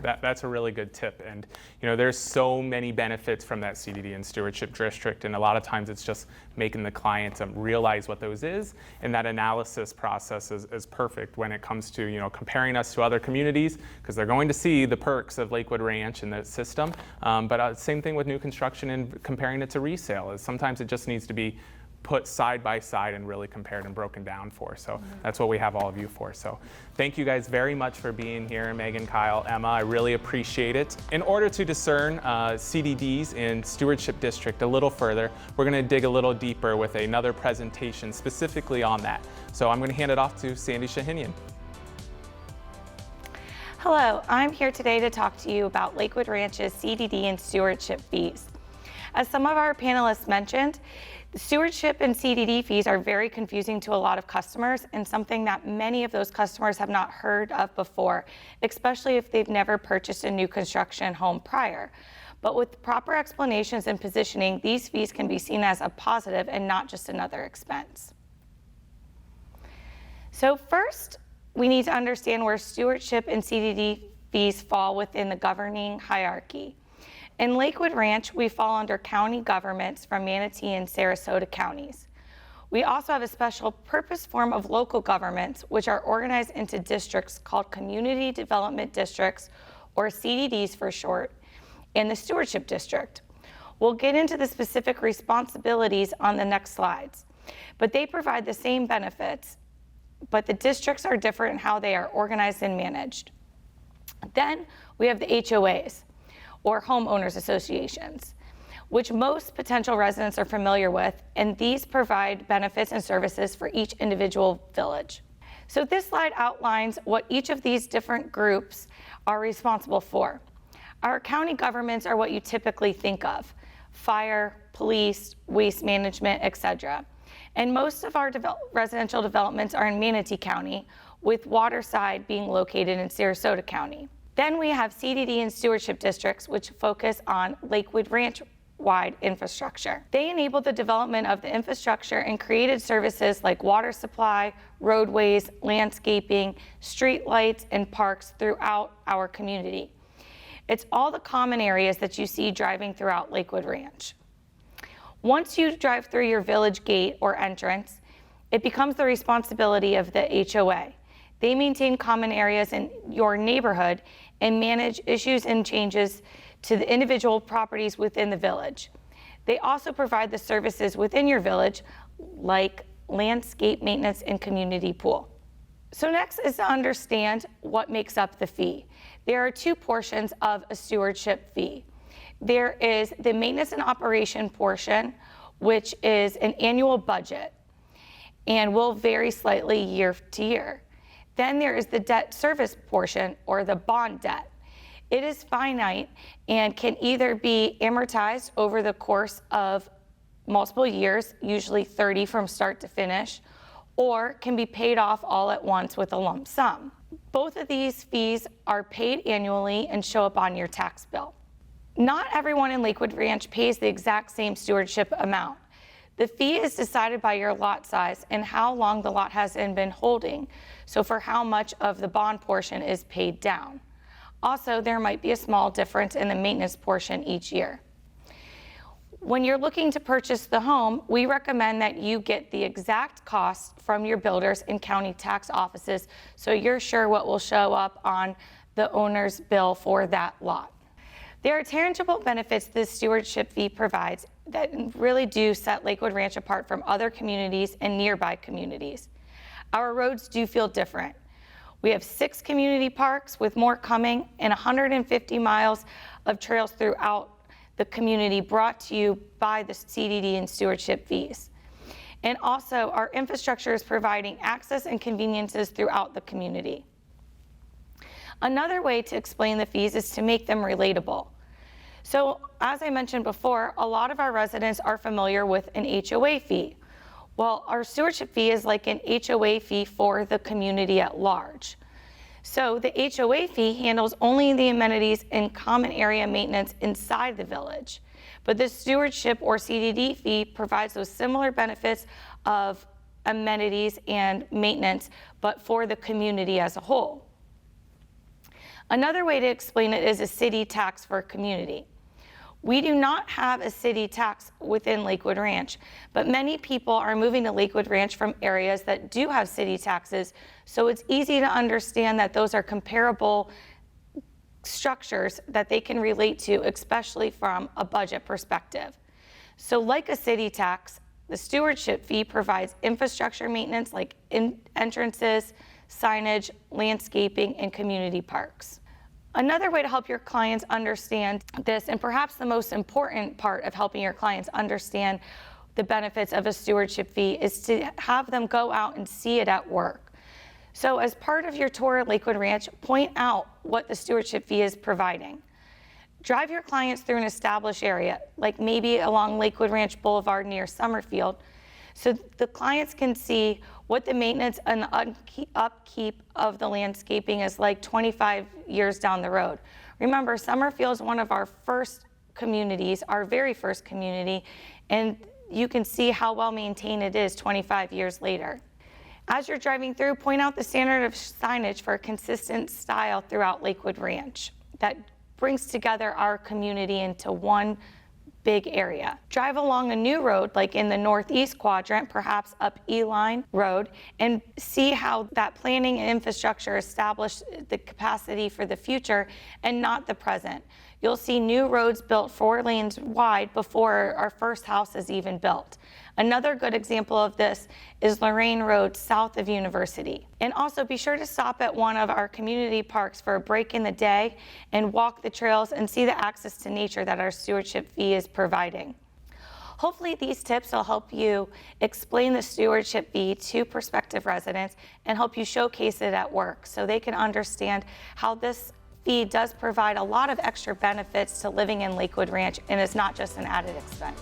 That's a really good tip. And there's so many benefits from that CDD and stewardship district, and a lot of times it's just making the client realize what those is, and that analysis process is perfect when it comes to comparing us to other communities, because they're going to see the perks of Lakewood Ranch and the system. But same thing with new construction and comparing it to resale, is sometimes it just needs to be put side by side and really compared and broken down for. So that's what we have all of you for. So thank you guys very much for being here, Megan, Kyle, Emma. I really appreciate it. In order to discern CDDs in stewardship district a little further, we're going to dig a little deeper with another presentation specifically on that. So I'm going to hand it off to Sandy Shahinian. Hello, I'm here today to talk to you about Lakewood Ranch's CDD and stewardship fees. As some of our panelists mentioned, the stewardship and CDD fees are very confusing to a lot of customers, and something that many of those customers have not heard of before, especially if they've never purchased a new construction home prior. But with proper explanations and positioning, these fees can be seen as a positive and not just another expense. So first, we need to understand where stewardship and CDD fees fall within the governing hierarchy. In Lakewood Ranch, we fall under county governments from Manatee and Sarasota counties. We also have a special purpose form of local governments, which are organized into districts called Community Development Districts, or CDDs for short, and the Stewardship District. We'll get into the specific responsibilities on the next slides, but they provide the same benefits, but the districts are different in how they are organized and managed. Then we have the HOAs, or homeowners associations, which most potential residents are familiar with, and these provide benefits and services for each individual village. So this slide outlines what each of these different groups are responsible for. Our county governments are what you typically think of: fire, police, waste management, etc. And most of our residential developments are in Manatee County, with Waterside being located in Sarasota County. Then we have CDD and stewardship districts, which focus on Lakewood Ranch-wide infrastructure. They enable the development of the infrastructure and created services like water supply, roadways, landscaping, street lights, and parks throughout our community. It's all the common areas that you see driving throughout Lakewood Ranch. Once you drive through your village gate or entrance, it becomes the responsibility of the HOA. They maintain common areas in your neighborhood and manage issues and changes to the individual properties within the village. They also provide the services within your village, like landscape maintenance and community pool. So next is to understand what makes up the fee. There are two portions of a stewardship fee. There is the maintenance and operation portion, which is an annual budget and will vary slightly year to year. Then there is the debt service portion, or the bond debt. It is finite and can either be amortized over the course of multiple years, usually 30 from start to finish, or can be paid off all at once with a lump sum. Both of these fees are paid annually and show up on your tax bill. Not everyone in Lakewood Ranch pays the exact same stewardship amount. The fee is decided by your lot size and how long the lot has been holding, so for how much of the bond portion is paid down. Also, there might be a small difference in the maintenance portion each year. When you're looking to purchase the home, we recommend that you get the exact cost from your builders and county tax offices so you're sure what will show up on the owner's bill for that lot. There are tangible benefits this stewardship fee provides that really do set Lakewood Ranch apart from other communities and nearby communities. Our roads do feel different. We have 6 community parks with more coming and 150 miles of trails throughout the community brought to you by the CDD and stewardship fees. And also our infrastructure is providing access and conveniences throughout the community. Another way to explain the fees is to make them relatable. So as I mentioned before, a lot of our residents are familiar with an HOA fee. Well, our stewardship fee is like an HOA fee for the community at large. So the HOA fee handles only the amenities and common area maintenance inside the village. But the stewardship or CDD fee provides those similar benefits of amenities and maintenance, but for the community as a whole. Another way to explain it is a city tax for a community. We do not have a city tax within Lakewood Ranch, but many people are moving to Lakewood Ranch from areas that do have city taxes, so it's easy to understand that those are comparable structures that they can relate to, especially from a budget perspective. So like a city tax, the stewardship fee provides infrastructure maintenance like entrances, signage, landscaping, and community parks. Another way to help your clients understand this, and perhaps the most important part of helping your clients understand the benefits of a stewardship fee, is to have them go out and see it at work. So as part of your tour at Lakewood Ranch, point out what the stewardship fee is providing. Drive your clients through an established area, like maybe along Lakewood Ranch Boulevard near Summerfield, so the clients can see what the maintenance and the upkeep of the landscaping is like 25 years down the road. Remember, Summerfield is one of our first communities, our very first community, and you can see how well maintained it is 25 years later. As you're driving through, point out the standard of signage for a consistent style throughout Lakewood Ranch that brings together our community into one big area. Drive along a new road, like in the northeast quadrant, perhaps up E-Line Road, and see how that planning and infrastructure established the capacity for the future and not the present. You'll see new roads built 4 lanes wide before our first house is even built. Another good example of this is Lorraine Road south of University. And also be sure to stop at one of our community parks for a break in the day and walk the trails and see the access to nature that our stewardship fee is providing. Hopefully these tips will help you explain the stewardship fee to prospective residents and help you showcase it at work so they can understand how this fee does provide a lot of extra benefits to living in Lakewood Ranch and is not just an added expense.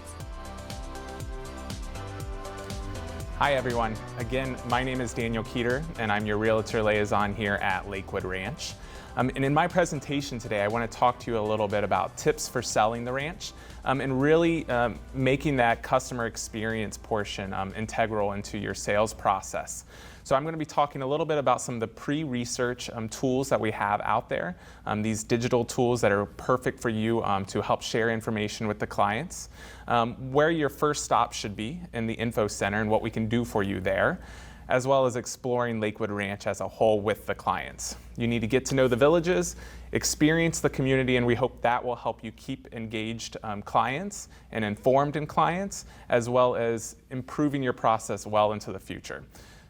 Hi everyone. Again, my name is Daniel Keeter and I'm your Realtor Liaison here at Lakewood Ranch. And in my presentation today, I want to talk to you a little bit about tips for selling the ranch and really making that customer experience portion integral into your sales process. So I'm going to be talking a little bit about some of the pre-research tools that we have out there, these digital tools that are perfect for you to help share information with the clients, where your first stop should be in the info center and what we can do for you there, as well as exploring Lakewood Ranch as a whole with the clients. You need to get to know the villages, experience the community, and we hope that will help you keep engaged clients and informed in clients, as well as improving your process well into the future.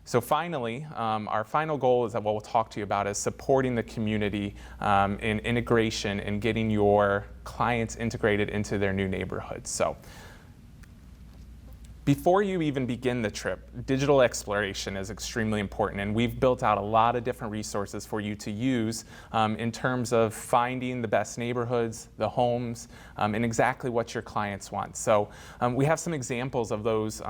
So finally, our final goal is that what we'll talk to you about is supporting the community in integration and getting your clients integrated into their new neighborhoods. So before you even begin the trip, digital exploration is extremely important, and we've built out a lot of different resources for you to use in terms of finding the best neighborhoods, the homes, and exactly what your clients want. So we have some examples of those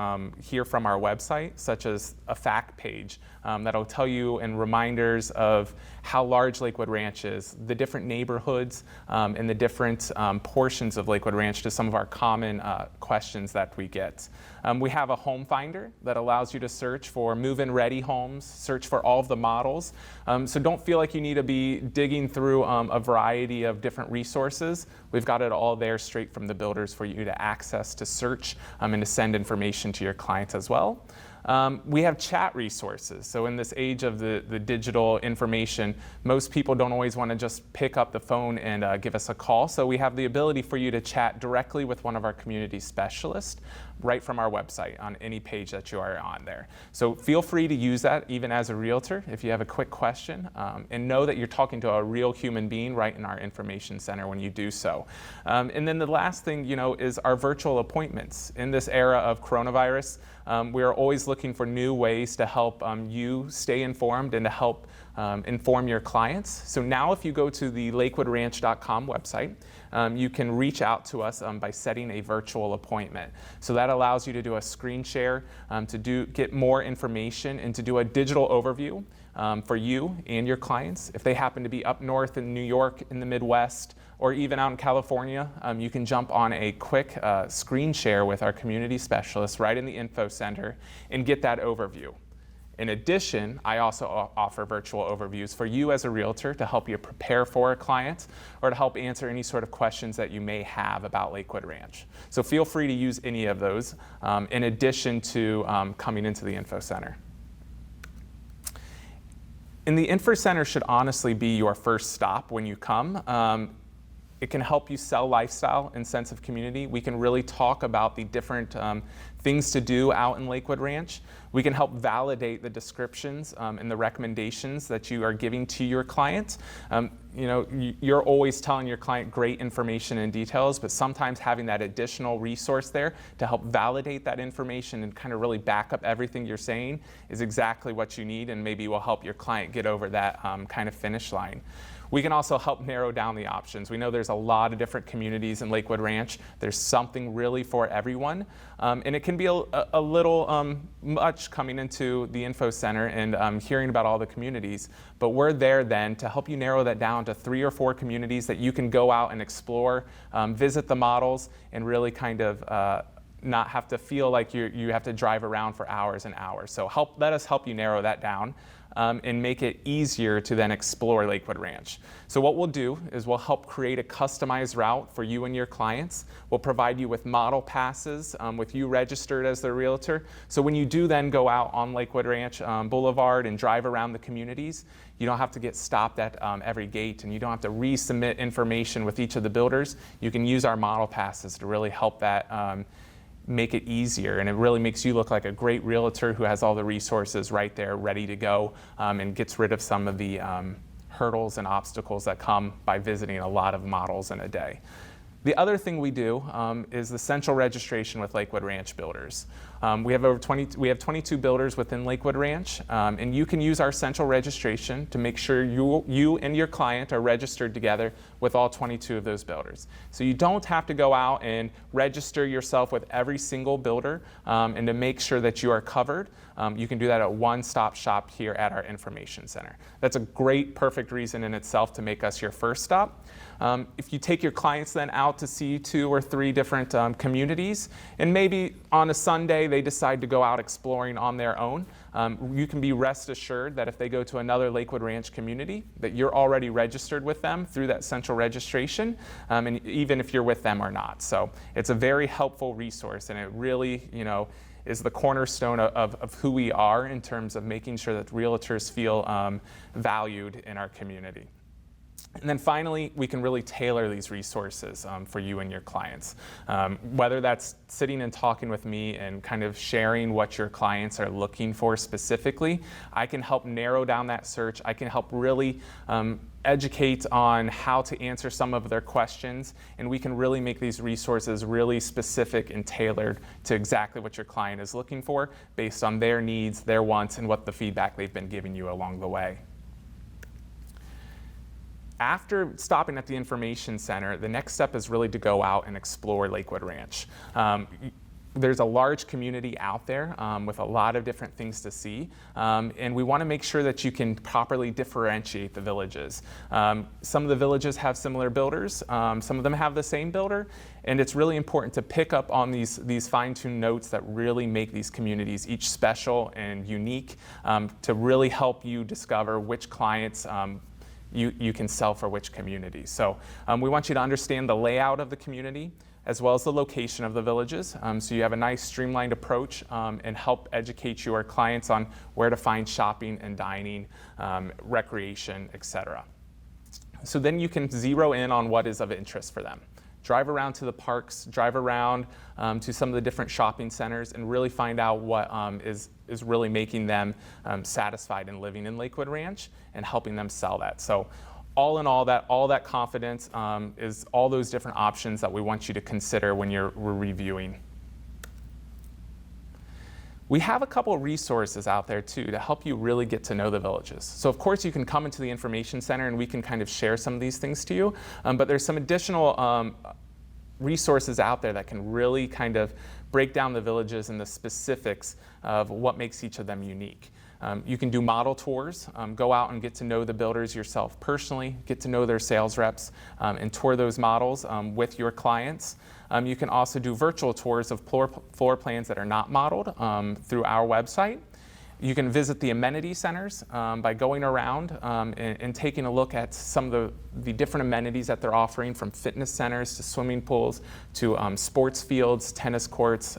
here from our website, such as a fact page that'll tell you and reminders of how large Lakewood Ranch is, the different neighborhoods, and the different portions of Lakewood Ranch to some of our common questions that we get. We have a home finder that allows you to search for move-in ready homes, search for all of the models. So don't feel like you need to be digging through a variety of different resources. We've got it all there straight from the builders for you to access, to search, and to send information to your clients as well. We have chat resources. So in this age of the digital information, most people don't always want to just pick up the phone and give us a call. So we have the ability for you to chat directly with one of our community specialists right from our website on any page that you are on there. So feel free to use that even as a realtor if you have a quick question, and know that you're talking to a real human being right in our information center when you do so. And then the last thing, is our virtual appointments. In this era of coronavirus, we are always looking for new ways to help you stay informed and to help inform your clients. So now if you go to the lakewoodranch.com website, you can reach out to us by setting a virtual appointment. So that allows you to do a screen share, to get more information, and to do a digital overview for you and your clients. If they happen to be up north in New York, in the Midwest, or even out in California, you can jump on a quick screen share with our community specialists right in the info center and get that overview. In addition, I also offer virtual overviews for you as a realtor to help you prepare for a client or to help answer any sort of questions that you may have about Lakewood Ranch. So feel free to use any of those in addition to coming into the info center. And the info center should honestly be your first stop when you come. It can help you sell lifestyle and sense of community. We can really talk about the different things to do out in Lakewood Ranch. We can help validate the descriptions and the recommendations that you are giving to your client. You're always telling your client great information and details, but sometimes having that additional resource there to help validate that information and kind of really back up everything you're saying is exactly what you need, and maybe will help your client get over that kind of finish line. We can also help narrow down the options. We know there's a lot of different communities in Lakewood Ranch. There's something really for everyone. And it can be a little much coming into the info center and hearing about all the communities. But we're there then to help you narrow that down to 3 or 4 communities that you can go out and explore, visit the models, and really kind of not have to feel like you have to drive around for hours and hours. So let us help you narrow that down. And make it easier to then explore Lakewood Ranch. So what we'll do is we'll help create a customized route for you and your clients. We'll provide you with model passes with you registered as the realtor. So when you do then go out on Lakewood Ranch Boulevard and drive around the communities, you don't have to get stopped at every gate, and you don't have to resubmit information with each of the builders. You can use our model passes to really help that make it easier, and it really makes you look like a great realtor who has all the resources right there ready to go, and gets rid of some of the hurdles and obstacles that come by visiting a lot of models in a day. The other thing we do is the central registration with Lakewood Ranch builders. We have 22 builders within Lakewood Ranch, and you can use our central registration to make sure you and your client are registered together with all 22 of those builders. So you don't have to go out and register yourself with every single builder, and to make sure that you are covered, you can do that at one-stop shop here at our information center. That's a great, perfect reason in itself to make us your first stop. If you take your clients then out to see 2 or 3 different communities, and maybe on a Sunday they decide to go out exploring on their own, you can be rest assured that if they go to another Lakewood Ranch community, that you're already registered with them through that central registration, and even if you're with them or not. So it's a very helpful resource, and it really, is the cornerstone of who we are in terms of making sure that realtors feel valued in our community. And then finally, we can really tailor these resources for you and your clients. Whether that's sitting and talking with me and kind of sharing what your clients are looking for specifically, I can help narrow down that search. I can help really educate on how to answer some of their questions, and we can really make these resources really specific and tailored to exactly what your client is looking for based on their needs, their wants, and what the feedback they've been giving you along the way. After stopping at the information center, the next step is really to go out and explore Lakewood Ranch. There's a large community out there with a lot of different things to see, and we want to make sure that you can properly differentiate the villages. Some of the villages have similar builders, some of them have the same builder, and it's really important to pick up on these fine-tuned notes that really make these communities each special and unique to really help you discover which clients you can sell for which community. So we want you to understand the layout of the community as well as the location of the villages, so you have a nice streamlined approach and help educate your clients on where to find shopping and dining, recreation, etc. So then you can zero in on what is of interest for them. Drive around to the parks, drive around to some of the different shopping centers, and really find out what is really making them satisfied in living in Lakewood Ranch and helping them sell that. So all in all that confidence is all those different options that we want you to consider when we're reviewing. We have a couple of resources out there too to help you really get to know the villages. So of course you can come into the information center and we can kind of share some of these things to you, but there's some additional resources out there that can really kind of break down the villages and the specifics of what makes each of them unique. You can do model tours, go out and get to know the builders yourself personally, get to know their sales reps, and tour those models with your clients. You can also do virtual tours of floor plans that are not modeled through our website. You can visit the amenity centers by going around and taking a look at some of the different amenities that they're offering, from fitness centers to swimming pools to sports fields, tennis courts,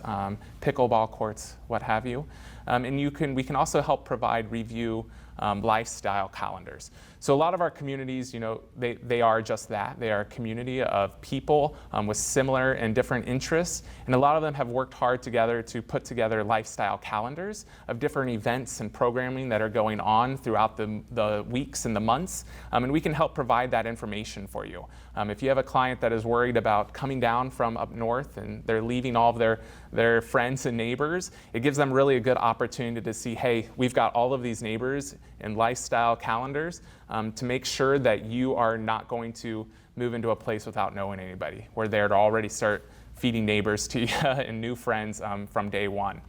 pickleball courts, what have you. And we can also help provide review lifestyle calendars. So a lot of our communities, they are just that. They are a community of people with similar and different interests, and a lot of them have worked hard together to put together lifestyle calendars of different events and programming that are going on throughout the weeks and the months, and we can help provide that information for you. If you have a client that is worried about coming down from up north and they're leaving all of their friends and neighbors, it gives them really a good opportunity to see, hey, we've got all of these neighbors and lifestyle calendars to make sure that you are not going to move into a place without knowing anybody. We're there to already start feeding neighbors to you and new friends from day one.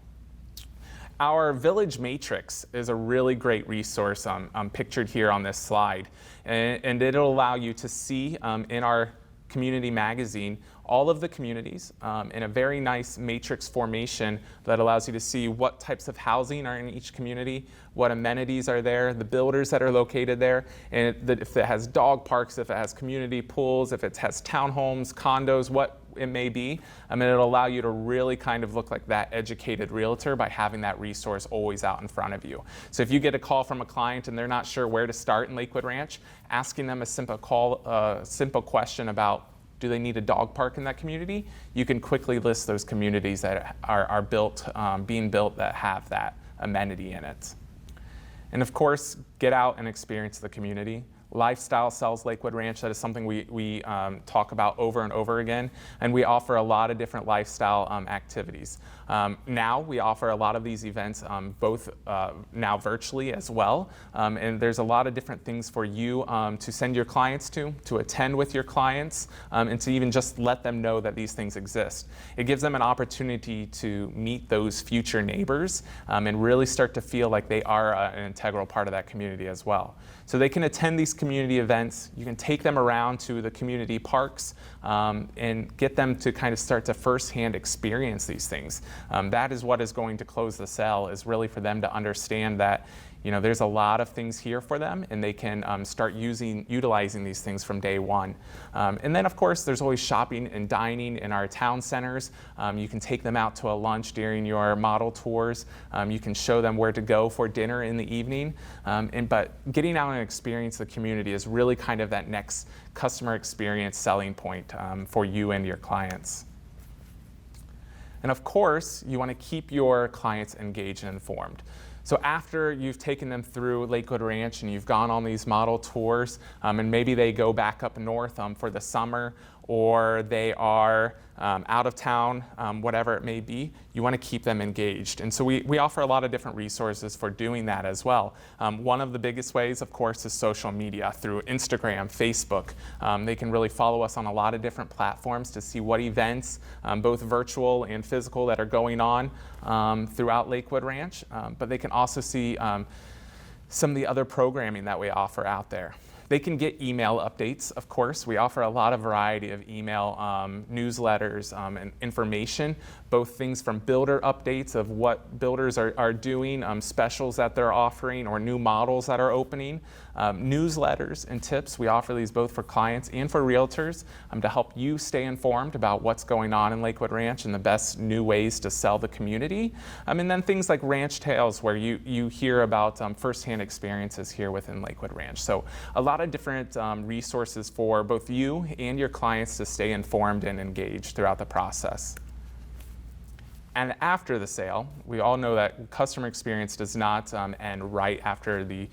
Our Village Matrix is a really great resource pictured here on this slide, and it'll allow you to see in our community magazine all of the communities in a very nice matrix formation that allows you to see what types of housing are in each community, what amenities are there, the builders that are located there, and if it has dog parks, if it has community pools, if it has townhomes, condos, what it may be. And it'll allow you to really kind of look like that educated realtor by having that resource always out in front of you. So if you get a call from a client and they're not sure where to start in Lakewood Ranch, asking them a simple question about, do they need a dog park in that community? You can quickly list those communities that are being built that have that amenity in it. And of course, get out and experience the community. Lifestyle sells Lakewood Ranch. That is something we talk about over and over again. And we offer a lot of different lifestyle activities. Now we offer a lot of these events both now virtually as well. And there's a lot of different things for you to send your clients to attend with your clients, and to even just let them know that these things exist. It gives them an opportunity to meet those future neighbors and really start to feel like they are an integral part of that community as well. So they can attend these community events. You can take them around to the community parks and get them to kind of start to firsthand experience these things. That is what is going to close the sale, is really for them to understand that there's a lot of things here for them, and they can start utilizing these things from day one. And then, of course, there's always shopping and dining in our town centers. You can take them out to a lunch during your model tours. You can show them where to go for dinner in the evening. But getting out and experience the community is really kind of that next customer experience selling point for you and your clients. And of course, you want to keep your clients engaged and informed. So after you've taken them through Lakewood Ranch and you've gone on these model tours, and maybe they go back up north for the summer, or they are out of town, whatever it may be, you want to keep them engaged. And so we offer a lot of different resources for doing that as well. One of the biggest ways, of course, is social media through Instagram, Facebook. They can really follow us on a lot of different platforms to see what events, both virtual and physical, that are going on throughout Lakewood Ranch. But they can also see some of the other programming that we offer out there. They can get email updates, of course. We offer a lot of variety of email newsletters and information, both things from builder updates of what builders are doing, specials that they're offering, or new models that are opening, newsletters and tips. We offer these both for clients and for realtors to help you stay informed about what's going on in Lakewood Ranch and the best new ways to sell the community. And then things like Ranch Tales, where you hear about firsthand experiences here within Lakewood Ranch. So a lot of different resources for both you and your clients to stay informed and engaged throughout the process. And after the sale, we all know that customer experience does not end right after the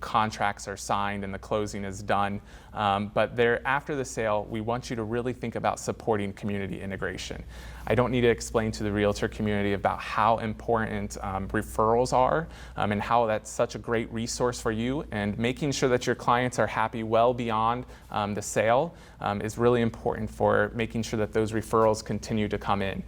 contracts are signed and the closing is done. But after the sale, we want you to really think about supporting community integration. I don't need to explain to the realtor community about how important referrals are and how that's such a great resource for you, and making sure that your clients are happy well beyond the sale is really important for making sure that those referrals continue to come in.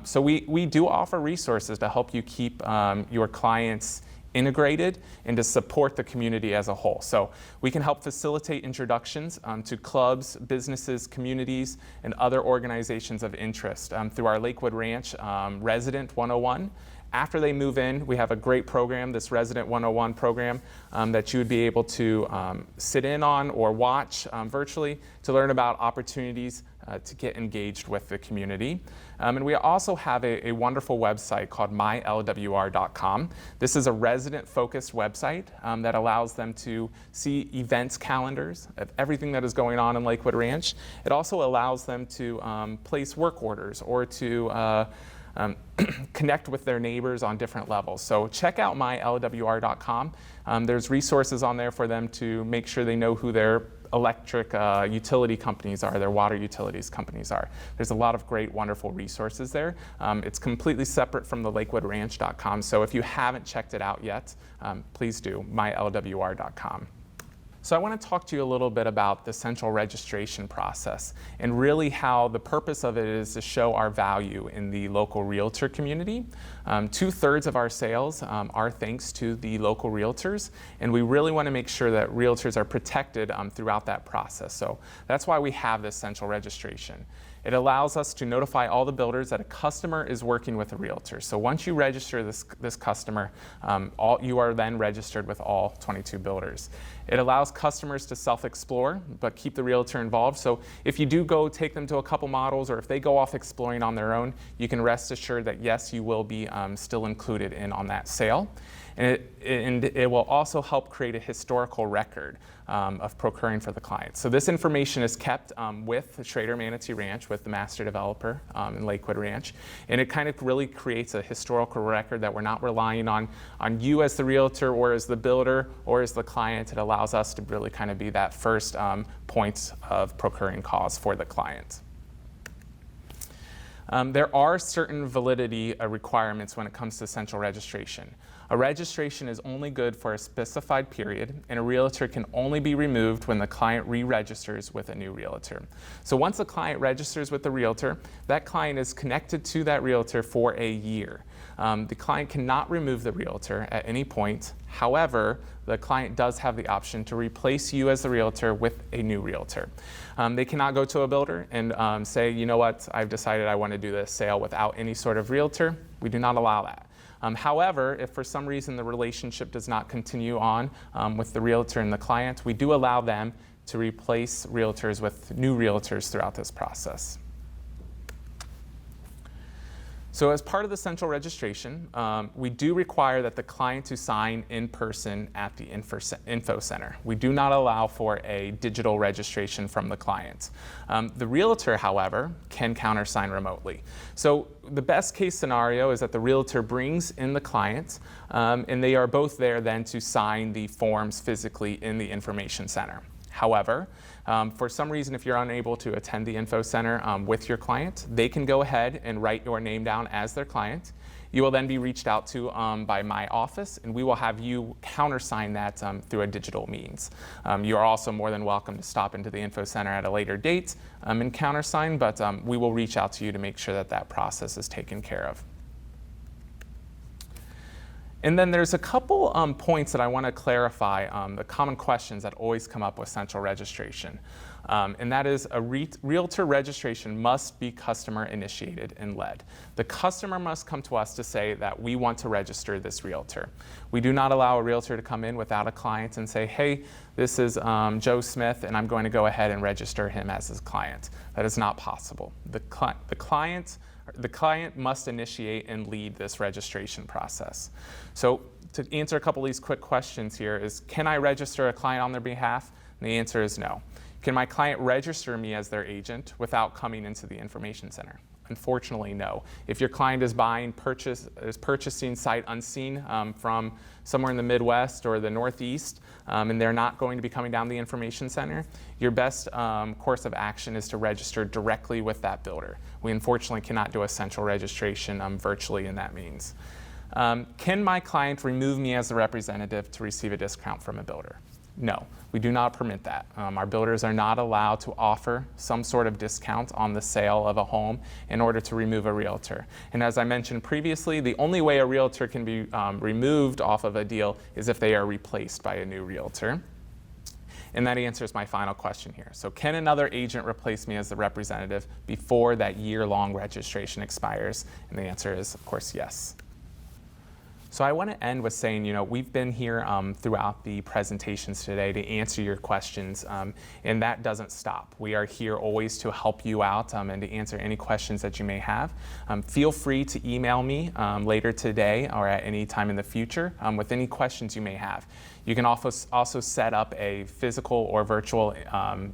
So we do offer resources to help you keep your clients integrated and to support the community as a whole. So we can help facilitate introductions to clubs, businesses, communities, and other organizations of interest through our Lakewood Ranch Resident 101. After they move in, we have a great program, this Resident 101 program, that you would be able to sit in on or watch virtually to learn about opportunities to get engaged with the community. And we also have a wonderful website called mylwr.com. This is a resident-focused website that allows them to see events calendars of everything that is going on in Lakewood Ranch. It also allows them to place work orders or to connect with their neighbors on different levels. So check out mylwr.com. There's resources on there for them to make sure they know who their electric utility companies are, their water utilities companies are. There's a lot of great, wonderful resources there. It's completely separate from the lakewoodranch.com, so if you haven't checked it out yet, please do, mylwr.com. So I want to talk to you a little bit about the central registration process and really how the purpose of it is to show our value in the local realtor community. 2/3 of our sales are thanks to the local realtors, and we really want to make sure that realtors are protected throughout that process. So that's why we have this central registration. It allows us to notify all the builders that a customer is working with a realtor. So once you register this customer, you are then registered with all 22 builders. It allows customers to self-explore, but keep the realtor involved. So if you do go take them to a couple models, or if they go off exploring on their own, you can rest assured that yes, you will be still included in on that sale. And it will also help create a historical record of procuring for the client. So this information is kept with Schrader Manatee Ranch, with the master developer in Lakewood Ranch. And it kind of really creates a historical record that we're not relying on you as the realtor or as the builder or as the client. It allows us to really kind of be that first point of procuring cause for the client. There are certain validity requirements when it comes to central registration. A registration is only good for a specified period, and a realtor can only be removed when the client re-registers with a new realtor. So once the client registers with the realtor, that client is connected to that realtor for a year. The client cannot remove the realtor at any point. However, the client does have the option to replace you as the realtor with a new realtor. They cannot go to a builder and say, you know what, I've decided I want to do this sale without any sort of realtor. We do not allow that. However, if for some reason the relationship does not continue on with the realtor and the client, we do allow them to replace realtors with new realtors throughout this process. So as part of the central registration, we do require that the client to sign in person at the info center. We do not allow for a digital registration from the client. The realtor, however, can countersign remotely. So the best case scenario is that the realtor brings in the client and they are both there then to sign the forms physically in the information center. However, for some reason, if you're unable to attend the info center with your client, they can go ahead and write your name down as their client. You will then be reached out to by my office, and we will have you countersign that through a digital means. You are also more than welcome to stop into the info center at a later date and countersign, but we will reach out to you to make sure that that process is taken care of. And then there's a couple points that I want to clarify, the common questions that always come up with central registration. And that is a realtor registration must be customer initiated and led. The customer must come to us to say that we want to register this realtor. We do not allow a realtor to come in without a client and say, hey, this is Joe Smith and I'm going to go ahead and register him as his client. That is not possible. The client must initiate and lead this registration process. So to answer a couple of these quick questions here is, can I register a client on their behalf? And the answer is no. Can my client register me as their agent without coming into the information center? Unfortunately, no. If your client is purchasing sight unseen from somewhere in the Midwest or the Northeast, and they're not going to be coming down the information center, your best course of action is to register directly with that builder. We unfortunately cannot do a central registration virtually in that means. Can my client remove me as a representative to receive a discount from a builder? No, we do not permit that. Our builders are not allowed to offer some sort of discount on the sale of a home in order to remove a realtor. And as I mentioned previously, the only way a realtor can be removed off of a deal is if they are replaced by a new realtor. And that answers my final question here. So can another agent replace me as the representative before that year-long registration expires? And the answer is, of course, yes. So I want to end with saying, we've been here throughout the presentations today to answer your questions, and that doesn't stop. We are here always to help you out and to answer any questions that you may have. Feel free to email me later today or at any time in the future with any questions you may have. You can also set up a physical or virtual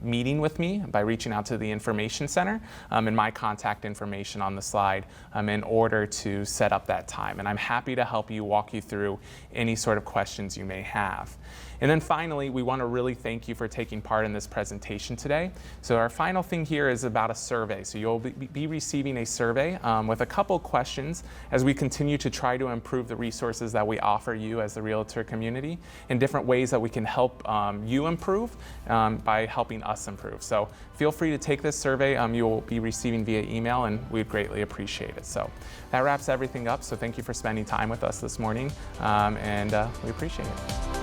meeting with me by reaching out to the information center and my contact information on the slide in order to set up that time. And I'm happy to help you, walk you through any sort of questions you may have. And then finally, we want to really thank you for taking part in this presentation today. So our final thing here is about a survey. So you'll be receiving a survey with a couple questions as we continue to try to improve the resources that we offer you as the realtor community and different ways that we can help you improve by helping us improve. So feel free to take this survey. You will be receiving via email, and we'd greatly appreciate it. So that wraps everything up. So thank you for spending time with us this morning, and we appreciate it.